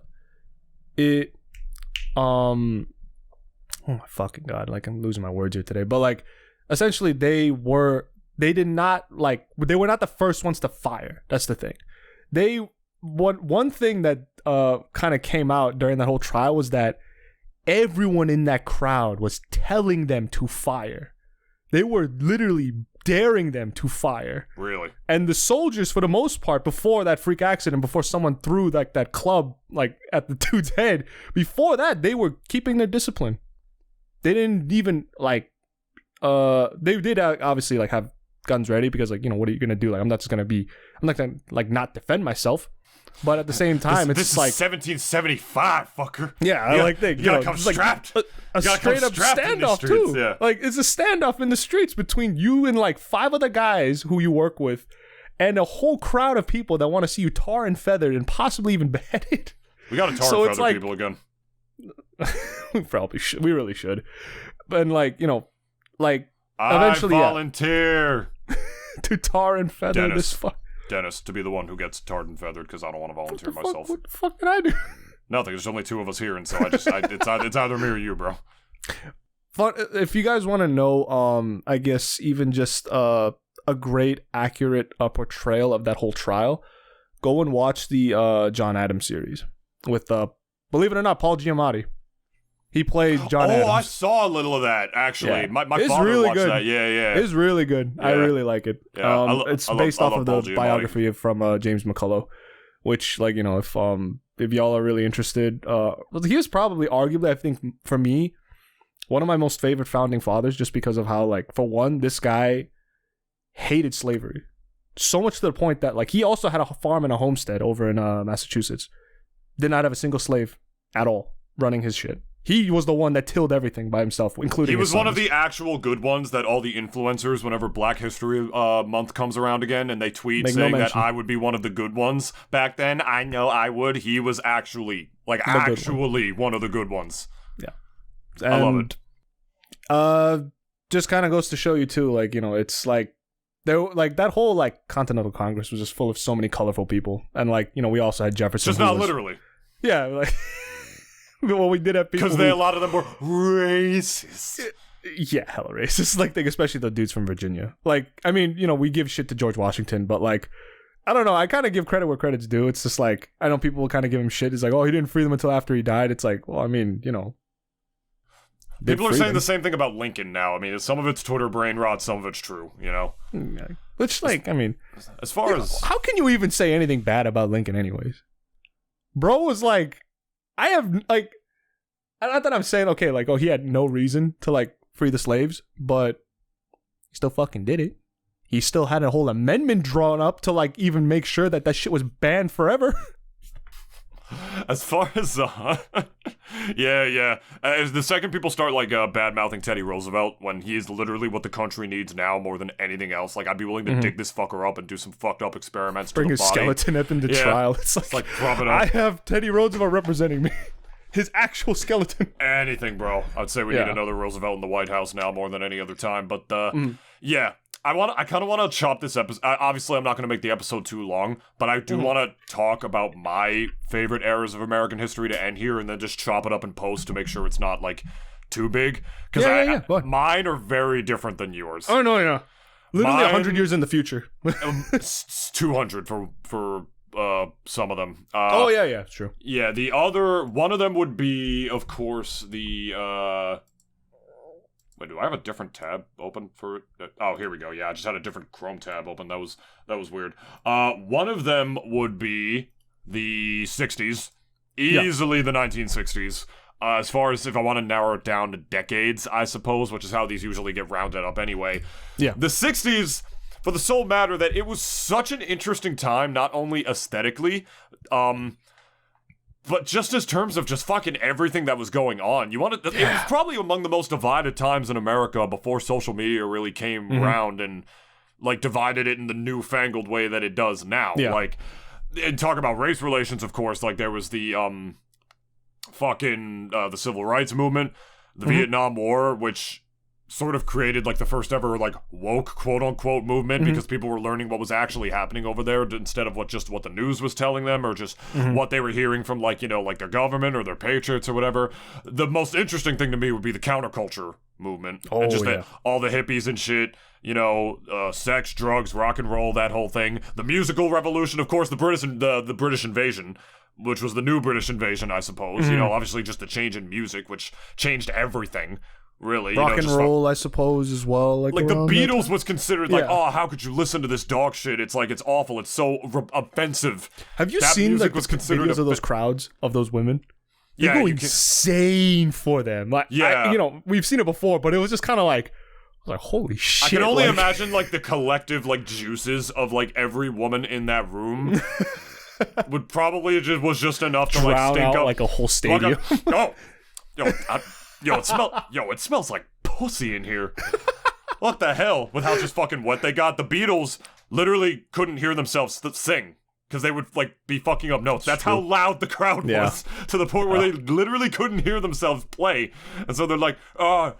my fucking God, like, I'm losing my words here today. But, like, essentially they were not the first ones to fire. That's the thing. One thing that kind of came out during that whole trial was that everyone in that crowd was telling them to fire. They were literally daring them to fire. Really? And the soldiers, for the most part, before that freak accident, before someone threw like that club like at the dude's head, before that, they were keeping their discipline. They didn't even like. They did obviously like have guns ready because like, you know, what are you gonna do? Like, I'm not gonna like not defend myself. But at the same time, it's this like is 1775, fucker. Yeah, like they, you gotta come strapped. Like a straight up standoff too. Yeah. Like it's a standoff in the streets between you and like 5 other guys who you work with, and a whole crowd of people that want to see you tar and feathered and possibly even beheaded. We gotta tar and feather people again. We probably should. We really should. And like, you know, like eventually, I volunteer to tar and feather this fuck. Dennis, to be the one who gets tarred and feathered because I don't want to volunteer myself. What the fuck did I do? Nothing. There's only 2 of us here, and so it's either me or you, bro. If you guys want to know, I guess even just a great, accurate portrayal of that whole trial, go and watch the John Adams series with, believe it or not, Paul Giamatti. He played John Adams. Oh, I saw a little of that, actually. Yeah. My father really watched good. that. Yeah. It's really good. Yeah. I really like it. Yeah. It's based off of the biography from James McCullough, which, like, you know, if y'all are really interested, he was probably arguably, I think, for me, one of my most favorite founding fathers, just because of how, like, for one, this guy hated slavery. So much to the point that, like, he also had a farm and a homestead over in Massachusetts. Did not have a single slave at all running his shit. He was the one that tilled everything by himself, including He was his one sons. of the actual good ones that all the influencers, whenever Black History Month comes around again, and they tweet saying that I would be one of the good ones back then. I know I would. He was actually, one of the good ones. Yeah. And, I love it. Just kind of goes to show you, too, like, you know, it's like, that whole, like, Continental Congress was just full of so many colorful people. And, like, you know, we also had Jefferson. Just not literally. Yeah, like... Well, we did have people because a lot of them were racist. Yeah, hella racist. Like, especially the dudes from Virginia. Like, I mean, you know, we give shit to George Washington, but like, I don't know. I kind of give credit where credit's due. It's just like, I know people will kind of give him shit. It's like, oh, he didn't free them until after he died. It's like, well, I mean, you know. People are saying the same thing about Lincoln now. I mean, some of it's Twitter brain rot, some of it's true, you know? Yeah. Which, like, I mean, as far as... How can you even say anything bad about Lincoln anyways? Bro was like, I have, like, not that I'm saying, okay, like, oh, he had no reason to, like, free the slaves, but he still fucking did it. He still had a whole amendment drawn up to, like, even make sure that shit was banned forever. As far as, yeah. As the second people start, like, bad-mouthing Teddy Roosevelt, when he is literally what the country needs now more than anything else, like, I'd be willing to dig this fucker up and do some fucked up experiments Bring to the his body. Skeleton up into trial. It's like prop it up. I have Teddy Roosevelt representing me. His actual skeleton. Anything, bro. I'd say we need another Roosevelt in the White House now more than any other time. But, yeah. I kind of want to chop this episode. Obviously, I'm not going to make the episode too long, but I do want to talk about my favorite eras of American history to end here and then just chop it up in post to make sure it's not, like, too big. Because mine are very different than yours. Oh, no, yeah. Literally 100 years in the future. It's 200 for some of them. Yeah, it's true. Yeah, one of them would be, of course, the, wait, do I have a different tab open for it? Oh, here we go. Yeah, I just had a different Chrome tab open. That was weird. One of them would be the 60s. Easily the 1960s. As far as if I want to narrow it down to decades, I suppose, which is how these usually get rounded up anyway. Yeah. The 60s... for the sole matter that it was such an interesting time, not only aesthetically, but just as terms of just fucking everything that was going on. It was probably among the most divided times in America before social media really came around and, like, divided it in the newfangled way that it does now. Yeah. Like, and talk about race relations, of course, like, there was the, the civil rights movement. the Vietnam War, which sort of created like the first ever like woke quote unquote movement because people were learning what was actually happening over there instead of what the news was telling them or just what they were hearing from like, you know, like their government or their patriots or whatever. The most interesting thing to me would be the counterculture movement. And just all the hippies and shit, you know, sex, drugs, rock and roll, that whole thing. The musical revolution, of course, the British invasion, which was the new British invasion, I suppose. You know, obviously just the change in music, which changed everything. Really, rock and roll, I suppose, as well. Like the Beatles was considered like, oh, how could you listen to this dog shit? It's like, it's awful. It's so offensive. Have you seen like was considered videos of those crowds of those women? They go insane for them. Like, you know, we've seen it before, but it was just kind of like, holy shit. I can only imagine like the collective like juices of like every woman in that room would probably was just enough to like stink out up like a whole stadium. It smells like pussy in here. What the hell? With how just fucking wet they got. The Beatles literally couldn't hear themselves sing because they would like be fucking up notes. That's how loud the crowd was, to the point where they literally couldn't hear themselves play. And so they're like, Paul,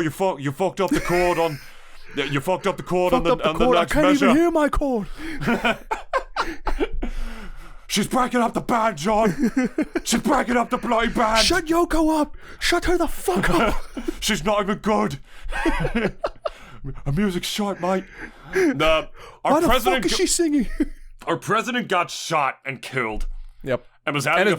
you fucked up the chord on. You fucked up the chord on the next measure. I can't even hear my chord. She's breaking up the band, John. She's breaking up the bloody band. Shut Yoko up. Shut her the fuck up. She's not even good. Her music's short, mate. Why the fuck is she singing? Our president got shot and killed. Yep. And was having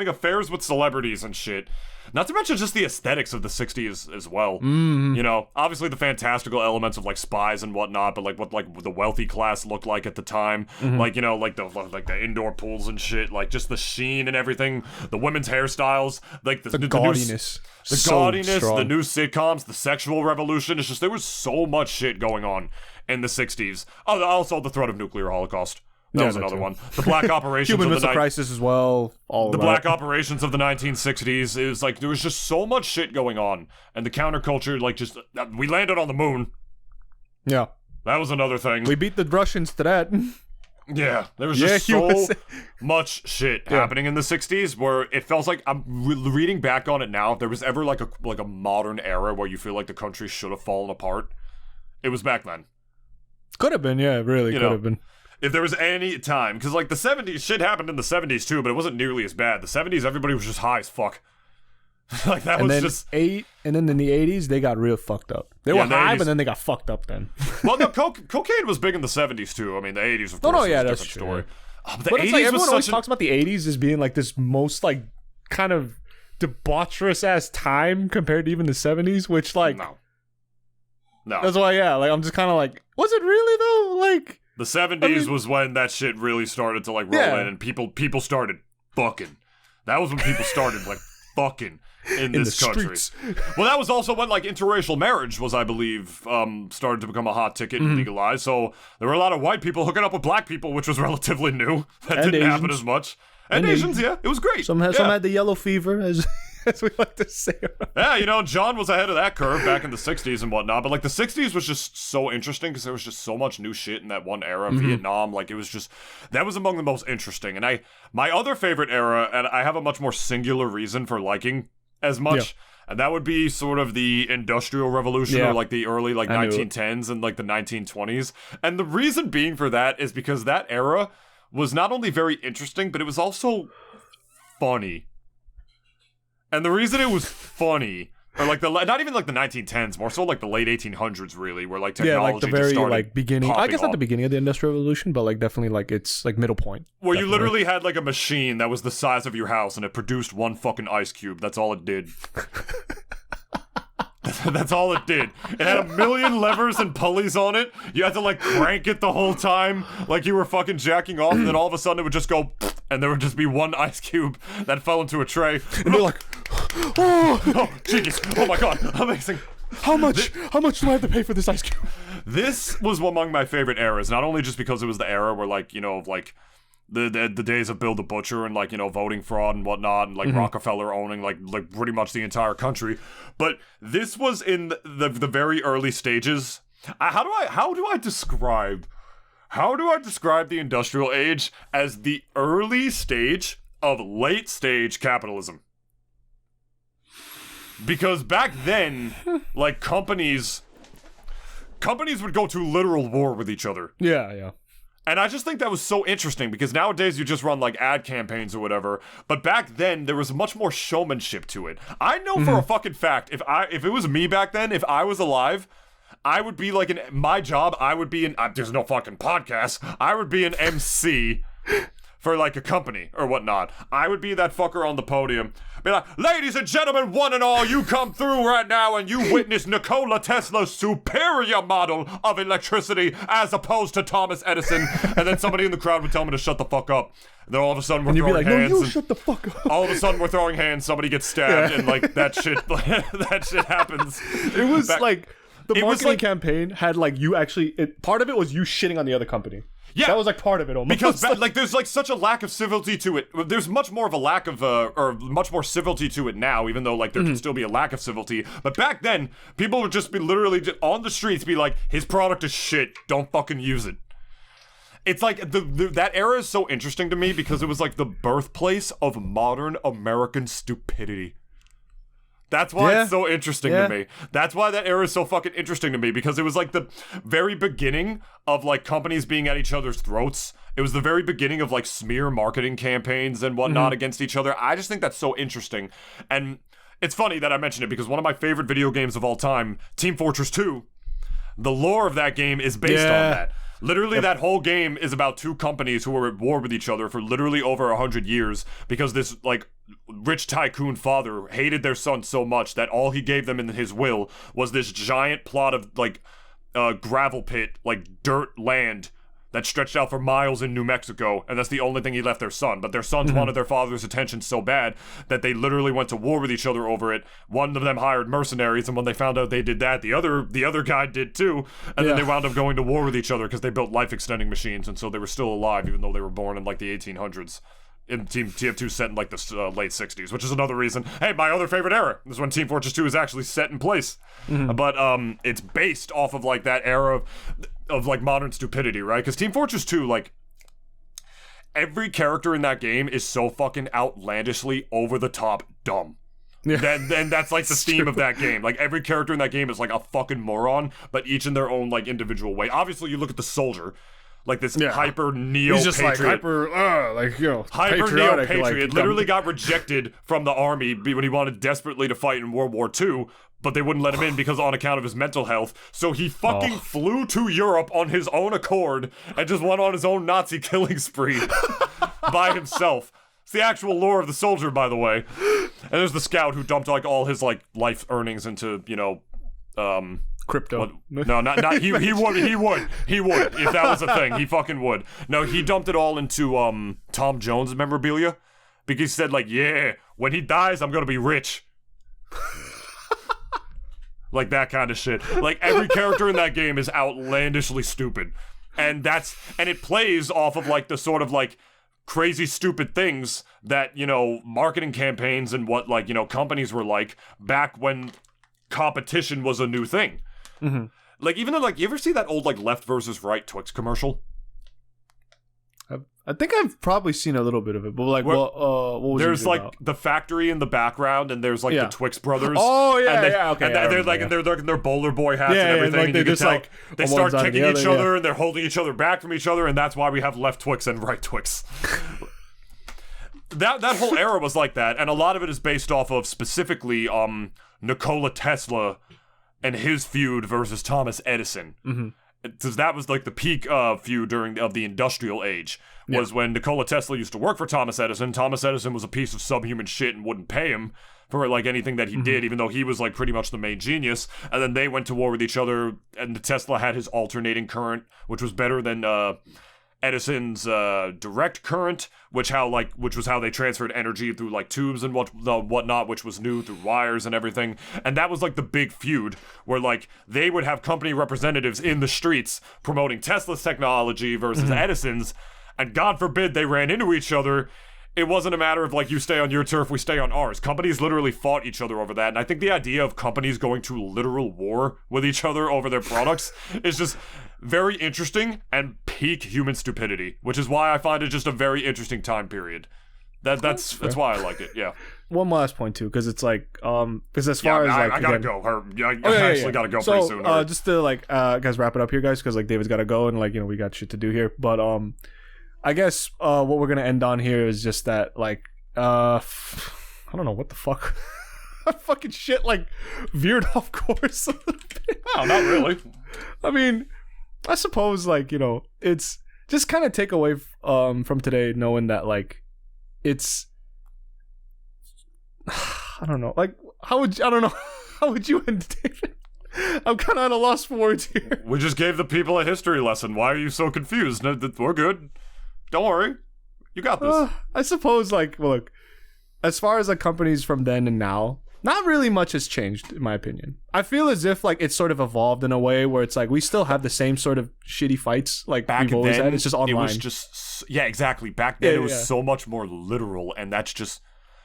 affairs with celebrities and shit. Not to mention just the aesthetics of the 60s as well. You know, obviously the fantastical elements of like spies and whatnot, but like what like the wealthy class looked like at the time. Like, you know, like the indoor pools and shit, like just the sheen and everything, the women's hairstyles, like the gaudiness. The new sitcoms, the sexual revolution. It's just there was so much shit going on in the 60s. Oh, also the threat of nuclear holocaust. That was another one. The black operations Human of the Missile Crisis as well. The black operations of the 1960s. It was like there was just so much shit going on, and the counterculture, like just we landed on the moon. Yeah, that was another thing. We beat the Russians to that. Yeah, there was just so much shit happening in the 60s where it feels like I'm reading back on it now. If there was ever like a modern era where you feel like the country should have fallen apart, it was back then. Could have been, yeah, really could have been. If there was any time, because like the 70s, shit happened in the 70s too, but it wasn't nearly as bad. The 70s, everybody was just high as fuck. Like that was just and then in the 80s, they got real fucked up. They were high, but then they got fucked up then. Well, no, cocaine was big in the 70s too. I mean, the 80s, of course, was a different story. But the 80s it's like everyone always talks about the 80s as being like this most like kind of debaucherous ass time compared to even the 70s, which like no. That's why like I'm just kind of like, was it really though? Like the 70s was when that shit really started to like roll in, and people started fucking. That was when people started like fucking in this country. Well, that was also when like interracial marriage was, I believe, started to become a hot ticket and legalized. So there were a lot of white people hooking up with black people, which was relatively new. That didn't happen as much. And Asians, yeah, it was great. Some had the yellow fever, as we like to say. Yeah, you know, John was ahead of that curve back in the 60s and whatnot. But like the 60s was just so interesting because there was just so much new shit in that one era. Vietnam, like it was just, that was among the most interesting. And my other favorite era, and I have a much more singular reason for liking as much, and that would be sort of the Industrial Revolution or like the early like 1910s and like the 1920s. And the reason being for that is because that era was not only very interesting, but it was also funny. And the reason it was funny, or like not even like the 1910s, more so like the late 1800s, really, where like technology like the very just started like beginning. I guess not the beginning of the Industrial Revolution, but like definitely like it's like middle point. Where you literally had like a machine that was the size of your house, and it produced one fucking ice cube. That's all it did. That's all it did. It had 1 million levers and pulleys on it. You had to like crank it the whole time, like you were fucking jacking off, and then all of a sudden it would just go, and there would just be one ice cube that fell into a tray. And you're like, oh, genius! Oh my god, amazing! How much do I have to pay for this ice cube? This was among my favorite eras, not only just because it was the era where like, you know, like the days of Bill the Butcher and like, you know, voting fraud and whatnot, and like Rockefeller owning like pretty much the entire country, but this was in the very early stages. How do I describe the industrial age? As the early stage of late stage capitalism. Because back then, like, companies would go to literal war with each other. Yeah. And I just think that was so interesting because nowadays you just run like ad campaigns or whatever. But back then there was much more showmanship to it. I know for a fucking fact, if it was me back then, if I was alive, I would be like my job, I would be there's no fucking podcast. I would be an MC for like a company or whatnot. I would be that fucker on the podium. Be like, ladies and gentlemen, one and all, you come through right now and you witness Nikola Tesla's superior model of electricity as opposed to Thomas Edison. And then somebody in the crowd would tell me to shut the fuck up. And then all of a sudden we're throwing hands. And you'd be like, no, you shut the fuck up. All of a sudden we're throwing hands, somebody gets stabbed, and like that shit happens. It was like, the marketing campaign had like you actually, part of it was you shitting on the other company. Yeah, that was like part of it almost. Because like there's like such a lack of civility to it. There's much more of a lack of or much more civility to it now, even though like there can still be a lack of civility. But back then, people would just be literally just on the streets be like, his product is shit, don't fucking use it. It's like that era is so interesting to me because it was like the birthplace of modern American stupidity. That's why it's so interesting to me. That's why that era is so fucking interesting to me, because it was like the very beginning of like companies being at each other's throats. It was the very beginning of like smear marketing campaigns and whatnot against each other. I just think that's so interesting. And it's funny that I mentioned it because one of my favorite video games of all time, Team Fortress 2, the lore of that game is based on that. Literally, that whole game is about two companies who were at war with each other for literally over 100 years because this, like, rich tycoon father hated their son so much that all he gave them in his will was this giant plot of, like, gravel pit, like, dirt land that stretched out for miles in New Mexico, and that's the only thing he left their son. But their sons wanted their father's attention so bad that they literally went to war with each other over it. One of them hired mercenaries, and when they found out they did that, the other guy did too, and then they wound up going to war with each other because they built life-extending machines, and so they were still alive even though they were born in like the 1800s. In Team TF2 set in like the late 60s, which is another reason. Hey, my other favorite era is when Team Fortress 2 is actually set in place. But it's based off of like that era of like modern stupidity, right? Because Team Fortress 2, like, every character in that game is so fucking outlandishly over the top dumb. And that's like the theme of that game. Like every character in that game is like a fucking moron, but each in their own like individual way. Obviously, you look at the soldier. Like this hyper neo-patriot. He's just like hyper, hyper neo-patriot. Literally got rejected from the army when he wanted desperately to fight in World War II, but they wouldn't let him in because on account of his mental health. So he fucking flew to Europe on his own accord and just went on his own Nazi killing spree by himself. It's the actual lore of the soldier, by the way. And there's the scout who dumped like all his like life earnings into, crypto. No, not he would if that was a thing. He fucking would. No, he dumped it all into Tom Jones memorabilia because he said like, yeah, when he dies, I'm gonna be rich. Like that kind of shit. Like every character in that game is outlandishly stupid, and it plays off of like the sort of like crazy stupid things that marketing campaigns and what like companies were like back when competition was a new thing. Like even though like you ever see that old like left versus right Twix commercial? I think I've probably seen a little bit of it, but like what was there's it like about? the factory in the background, and there's like the Twix brothers. Oh yeah, and okay. And they're like in their bowler boy hats and everything. Like and they you can just tell like they start kicking each other and they're holding each other back from each other, and that's why we have left Twix and right Twix. That whole era was like that, and a lot of it is based off of specifically Nikola Tesla and his feud versus Thomas Edison. Because that was like the peak feud of the industrial age, was when Nikola Tesla used to work for Thomas Edison. Thomas Edison was a piece of subhuman shit and wouldn't pay him for like anything that he did, even though he was like pretty much the main genius. And then they went to war with each other, and Tesla had his alternating current, which was better than Edison's direct current, which was how they transferred energy through like tubes and whatnot, which was new through wires and everything. And that was like the big feud where like they would have company representatives in the streets promoting Tesla's technology versus Edison's, and God forbid they ran into each other. It wasn't a matter of like, you stay on your turf, we stay on ours. Companies literally fought each other over that. And I think the idea of companies going to literal war with each other over their products is just very interesting and peak human stupidity, which is why I find it just a very interesting time period. That's why I like it, yeah. one last point too, because it's like because as far as like I gotta go. I actually gotta go pretty soon. Just to like guys wrap it up here, guys, because like David's gotta go and like we got shit to do here. But I guess what we're gonna end on here is just that like I don't know what the fuck. Fucking shit like veered off course a little bit. No, not really. I mean, I suppose like it's just kind of take away from today knowing that like it's I don't know like I don't know how would you end it, David? I'm kind of at a loss for words here. We just gave the people a history lesson. Why are you so confused? No, we're good. Don't worry, you got this. I suppose like look, as far as like companies from then and now, not really much has changed, in my opinion. I feel as if like it's sort of evolved in a way where it's like we still have the same sort of shitty fights like back we've always then, had. It's just online. It was just exactly. Back then it was so much more literal, and that's just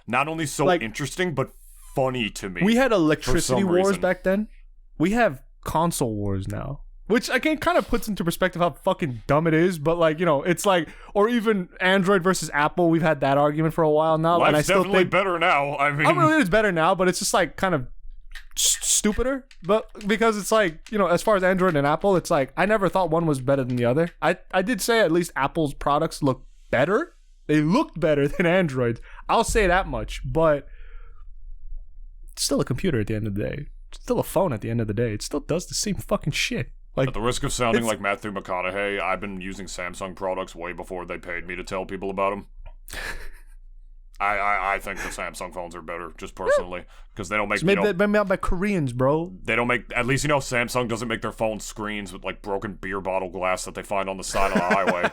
not only so like, interesting but funny to me. We had electricity wars back then. We have console wars now. Which again kind of puts into perspective how fucking dumb it is, but like it's like, or even Android versus Apple. We've had that argument for a while now, Life's and I still definitely think better now. I mean, I don't know if it's better now, but it's just like kind of stupider. But because it's like as far as Android and Apple, it's like I never thought one was better than the other. I did say at least Apple's products look better. They looked better than Android. I'll say that much, but it's still a computer at the end of the day. It's still a phone at the end of the day. It still does the same fucking shit. Like, at the risk of sounding like Matthew McConaughey, I've been using Samsung products way before they paid me to tell people about them. I think the Samsung phones are better, just personally, because they don't make. It's made out by Koreans, bro. They don't make. At least Samsung doesn't make their phone screens with like broken beer bottle glass that they find on the side of the highway.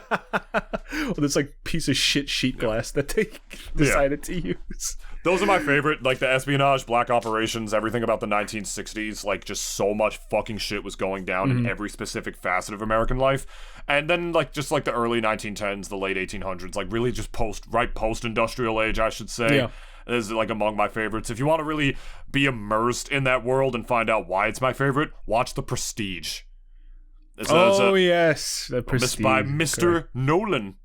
Well, this like piece of shit sheet glass that they decided to use. Those are my favorite, like the espionage, black operations, everything about the 1960s. Like, just so much fucking shit was going down in every specific facet of American life. And then, like, just like the early 1910s, the late 1800s, like really just post-industrial age, I should say. Yeah. Is like among my favorites. If you want to really be immersed in that world and find out why it's my favorite, watch The Prestige. Yes, The Prestige. By Mr. Nolan.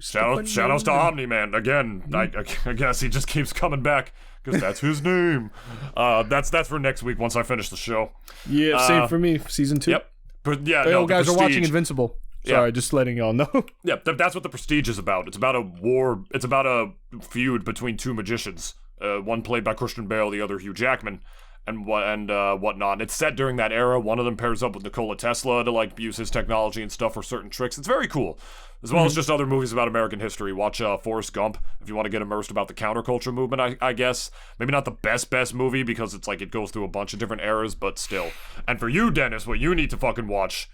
Shoutouts to Omni-Man. Again, I guess he just keeps coming back because that's his name. That's for next week once I finish the show. Yeah, same for me. Season 2. Yep. But yeah, guys are watching Invincible. Sorry, just letting y'all know. Yeah, that's what The Prestige is about. It's about a war. It's about a feud between two magicians. One played by Christian Bale, the other Hugh Jackman, and whatnot. It's set during that era. One of them pairs up with Nikola Tesla to like use his technology and stuff for certain tricks. It's very cool. As well as just other movies about American history. Watch Forrest Gump if you want to get immersed about the counterculture movement, I guess. Maybe not the best movie because it's like it goes through a bunch of different eras, but still. And for you, Dennis, what you need to fucking watch,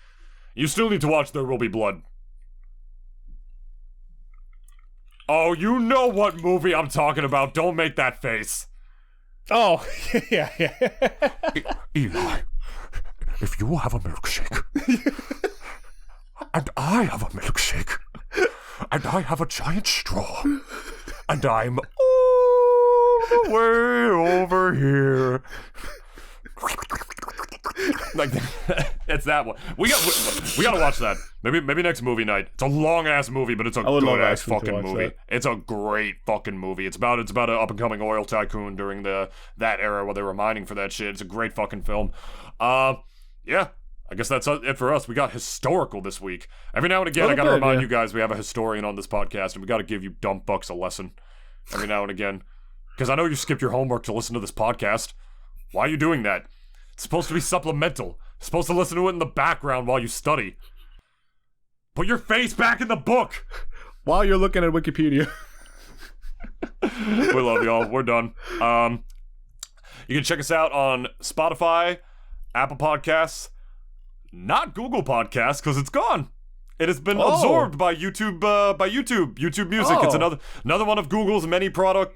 you still need to watch There Will Be Blood. Oh, you know what movie I'm talking about. Don't make that face. Oh, yeah. Eli, if you have a milkshake... and I have a milkshake, and I have a giant straw, and I'm all the way over here. Like, it's that one. We gotta watch that. Maybe next movie night. It's a long ass movie, but it's a good ass fucking movie. That. It's a great fucking movie. It's about an up and coming oil tycoon during that era where they were mining for that shit. It's a great fucking film. Yeah. I guess that's it for us. We got historical this week. Every now and again, I gotta remind you guys we have a historian on this podcast, and we gotta give you dumb bucks a lesson every now and again. Because I know you skipped your homework to listen to this podcast. Why are you doing that? It's supposed to be supplemental. You're supposed to listen to it in the background while you study. Put your face back in the book! While you're looking at Wikipedia. We love y'all. We're done. You can check us out on Spotify, Apple Podcasts, not Google Podcasts, because it's gone. It has been absorbed by YouTube. YouTube Music. It's another one of Google's many projects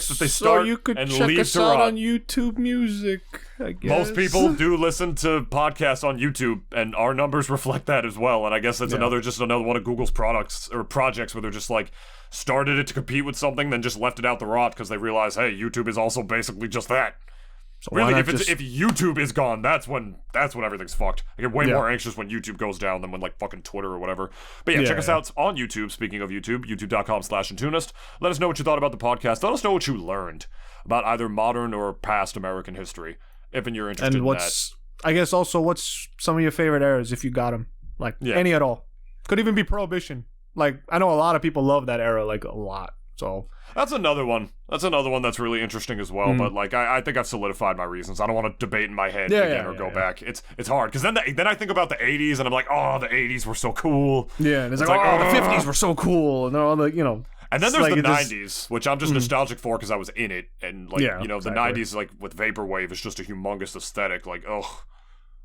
that they start and leave to rot. So you could check us out on YouTube Music, I guess. Most people do listen to podcasts on YouTube, and our numbers reflect that as well. And I guess that's another one of Google's products or projects where they're just like started it to compete with something, then just left it out the rot because they realize, hey, YouTube is also basically just that. So really, if YouTube is gone, that's when everything's fucked. I get way more anxious when YouTube goes down than when like fucking Twitter or whatever. But check us out on YouTube. Speaking of YouTube, youtube.com/Nintoonist. Let us know what you thought about the podcast. Let us know what you learned about either modern or past American history, if you're interested in that. I guess also what's some of your favorite eras if you got them, like any at all. Could even be Prohibition. Like I know a lot of people love that era like a lot. So that's another one. That's really interesting as well. But like, I think I've solidified my reasons. I don't want to debate in my head or go back. It's hard because then I think about the '80s and I'm like, oh, the '80s were so cool. Yeah, and it's like oh, the '50s were so cool, and all the And then there's the '90s, which I'm just nostalgic for because I was in it, and like the '90s like with vaporwave is just a humongous aesthetic. Like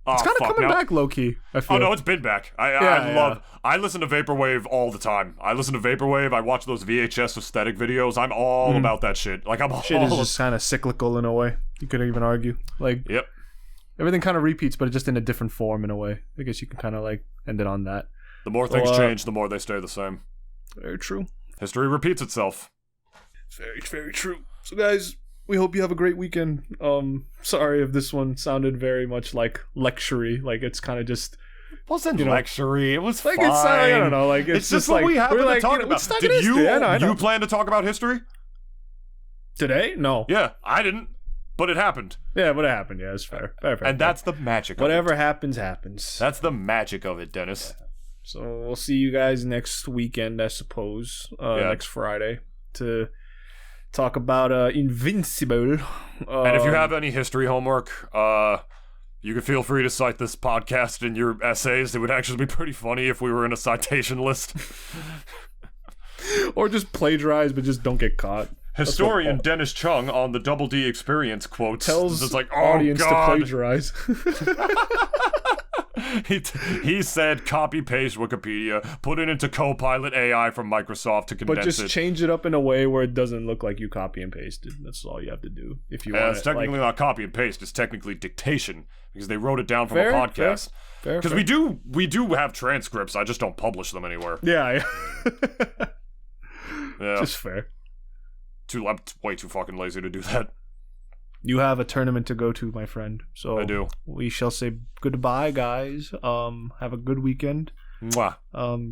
it's kind of coming back low key. I feel. Oh no, it's been back. I listen to vaporwave all the time. I listen to vaporwave. I watch those VHS aesthetic videos. I'm all about that shit. Like shit is just kind of cyclical in a way. You could even argue. Like everything kind of repeats, but just in a different form in a way. I guess you can kind of like end it on that. The more things change, the more they stay the same. Very true. History repeats itself. Very, very true. So guys, we hope you have a great weekend. Sorry if this one sounded very much like lecture-y. Like it's kind of just wasn't lecture-y. It was like fine. I don't know. Like it's just what like we happen to talk about. Did you plan to talk about history today? No. Yeah, I didn't. But it happened. Yeah, but it happened. Yeah, it's fair. Fair. And that's the magic of Whatever happens, happens. That's the magic of it, Dennis. Yeah. So we'll see you guys next weekend, I suppose. Next Friday to talk about Invincible. And if you have any history homework, you can feel free to cite this podcast in your essays. It would actually be pretty funny if we were in a citation list. Or just plagiarize, but just don't get caught. Historian Dennis Chung on the Double D Experience quotes tells it's like, audience to plagiarize. He said copy paste Wikipedia, put it into Copilot AI from Microsoft to condense it. But just change it up in a way where it doesn't look like you copy and pasted. That's all you have to do if you want. It's technically not copy and paste. It's technically dictation because they wrote it down from a podcast. Because we do have transcripts. I just don't publish them anywhere. Yeah. Yeah. Just fair. I'm way too fucking lazy to do that. You have a tournament to go to, my friend. So I do. We shall say goodbye, guys. Have a good weekend. Mwah.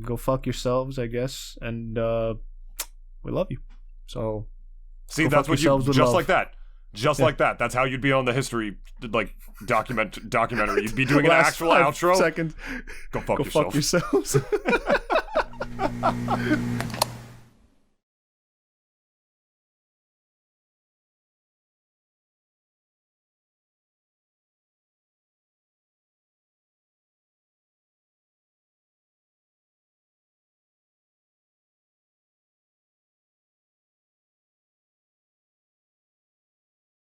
Go fuck yourselves, I guess. And we love you. So see, that's what you just love. Like that. Just like that. That's how you'd be on the history like documentary. You'd be doing an actual outro. Seconds. Go fuck yourselves. Fuck yourselves.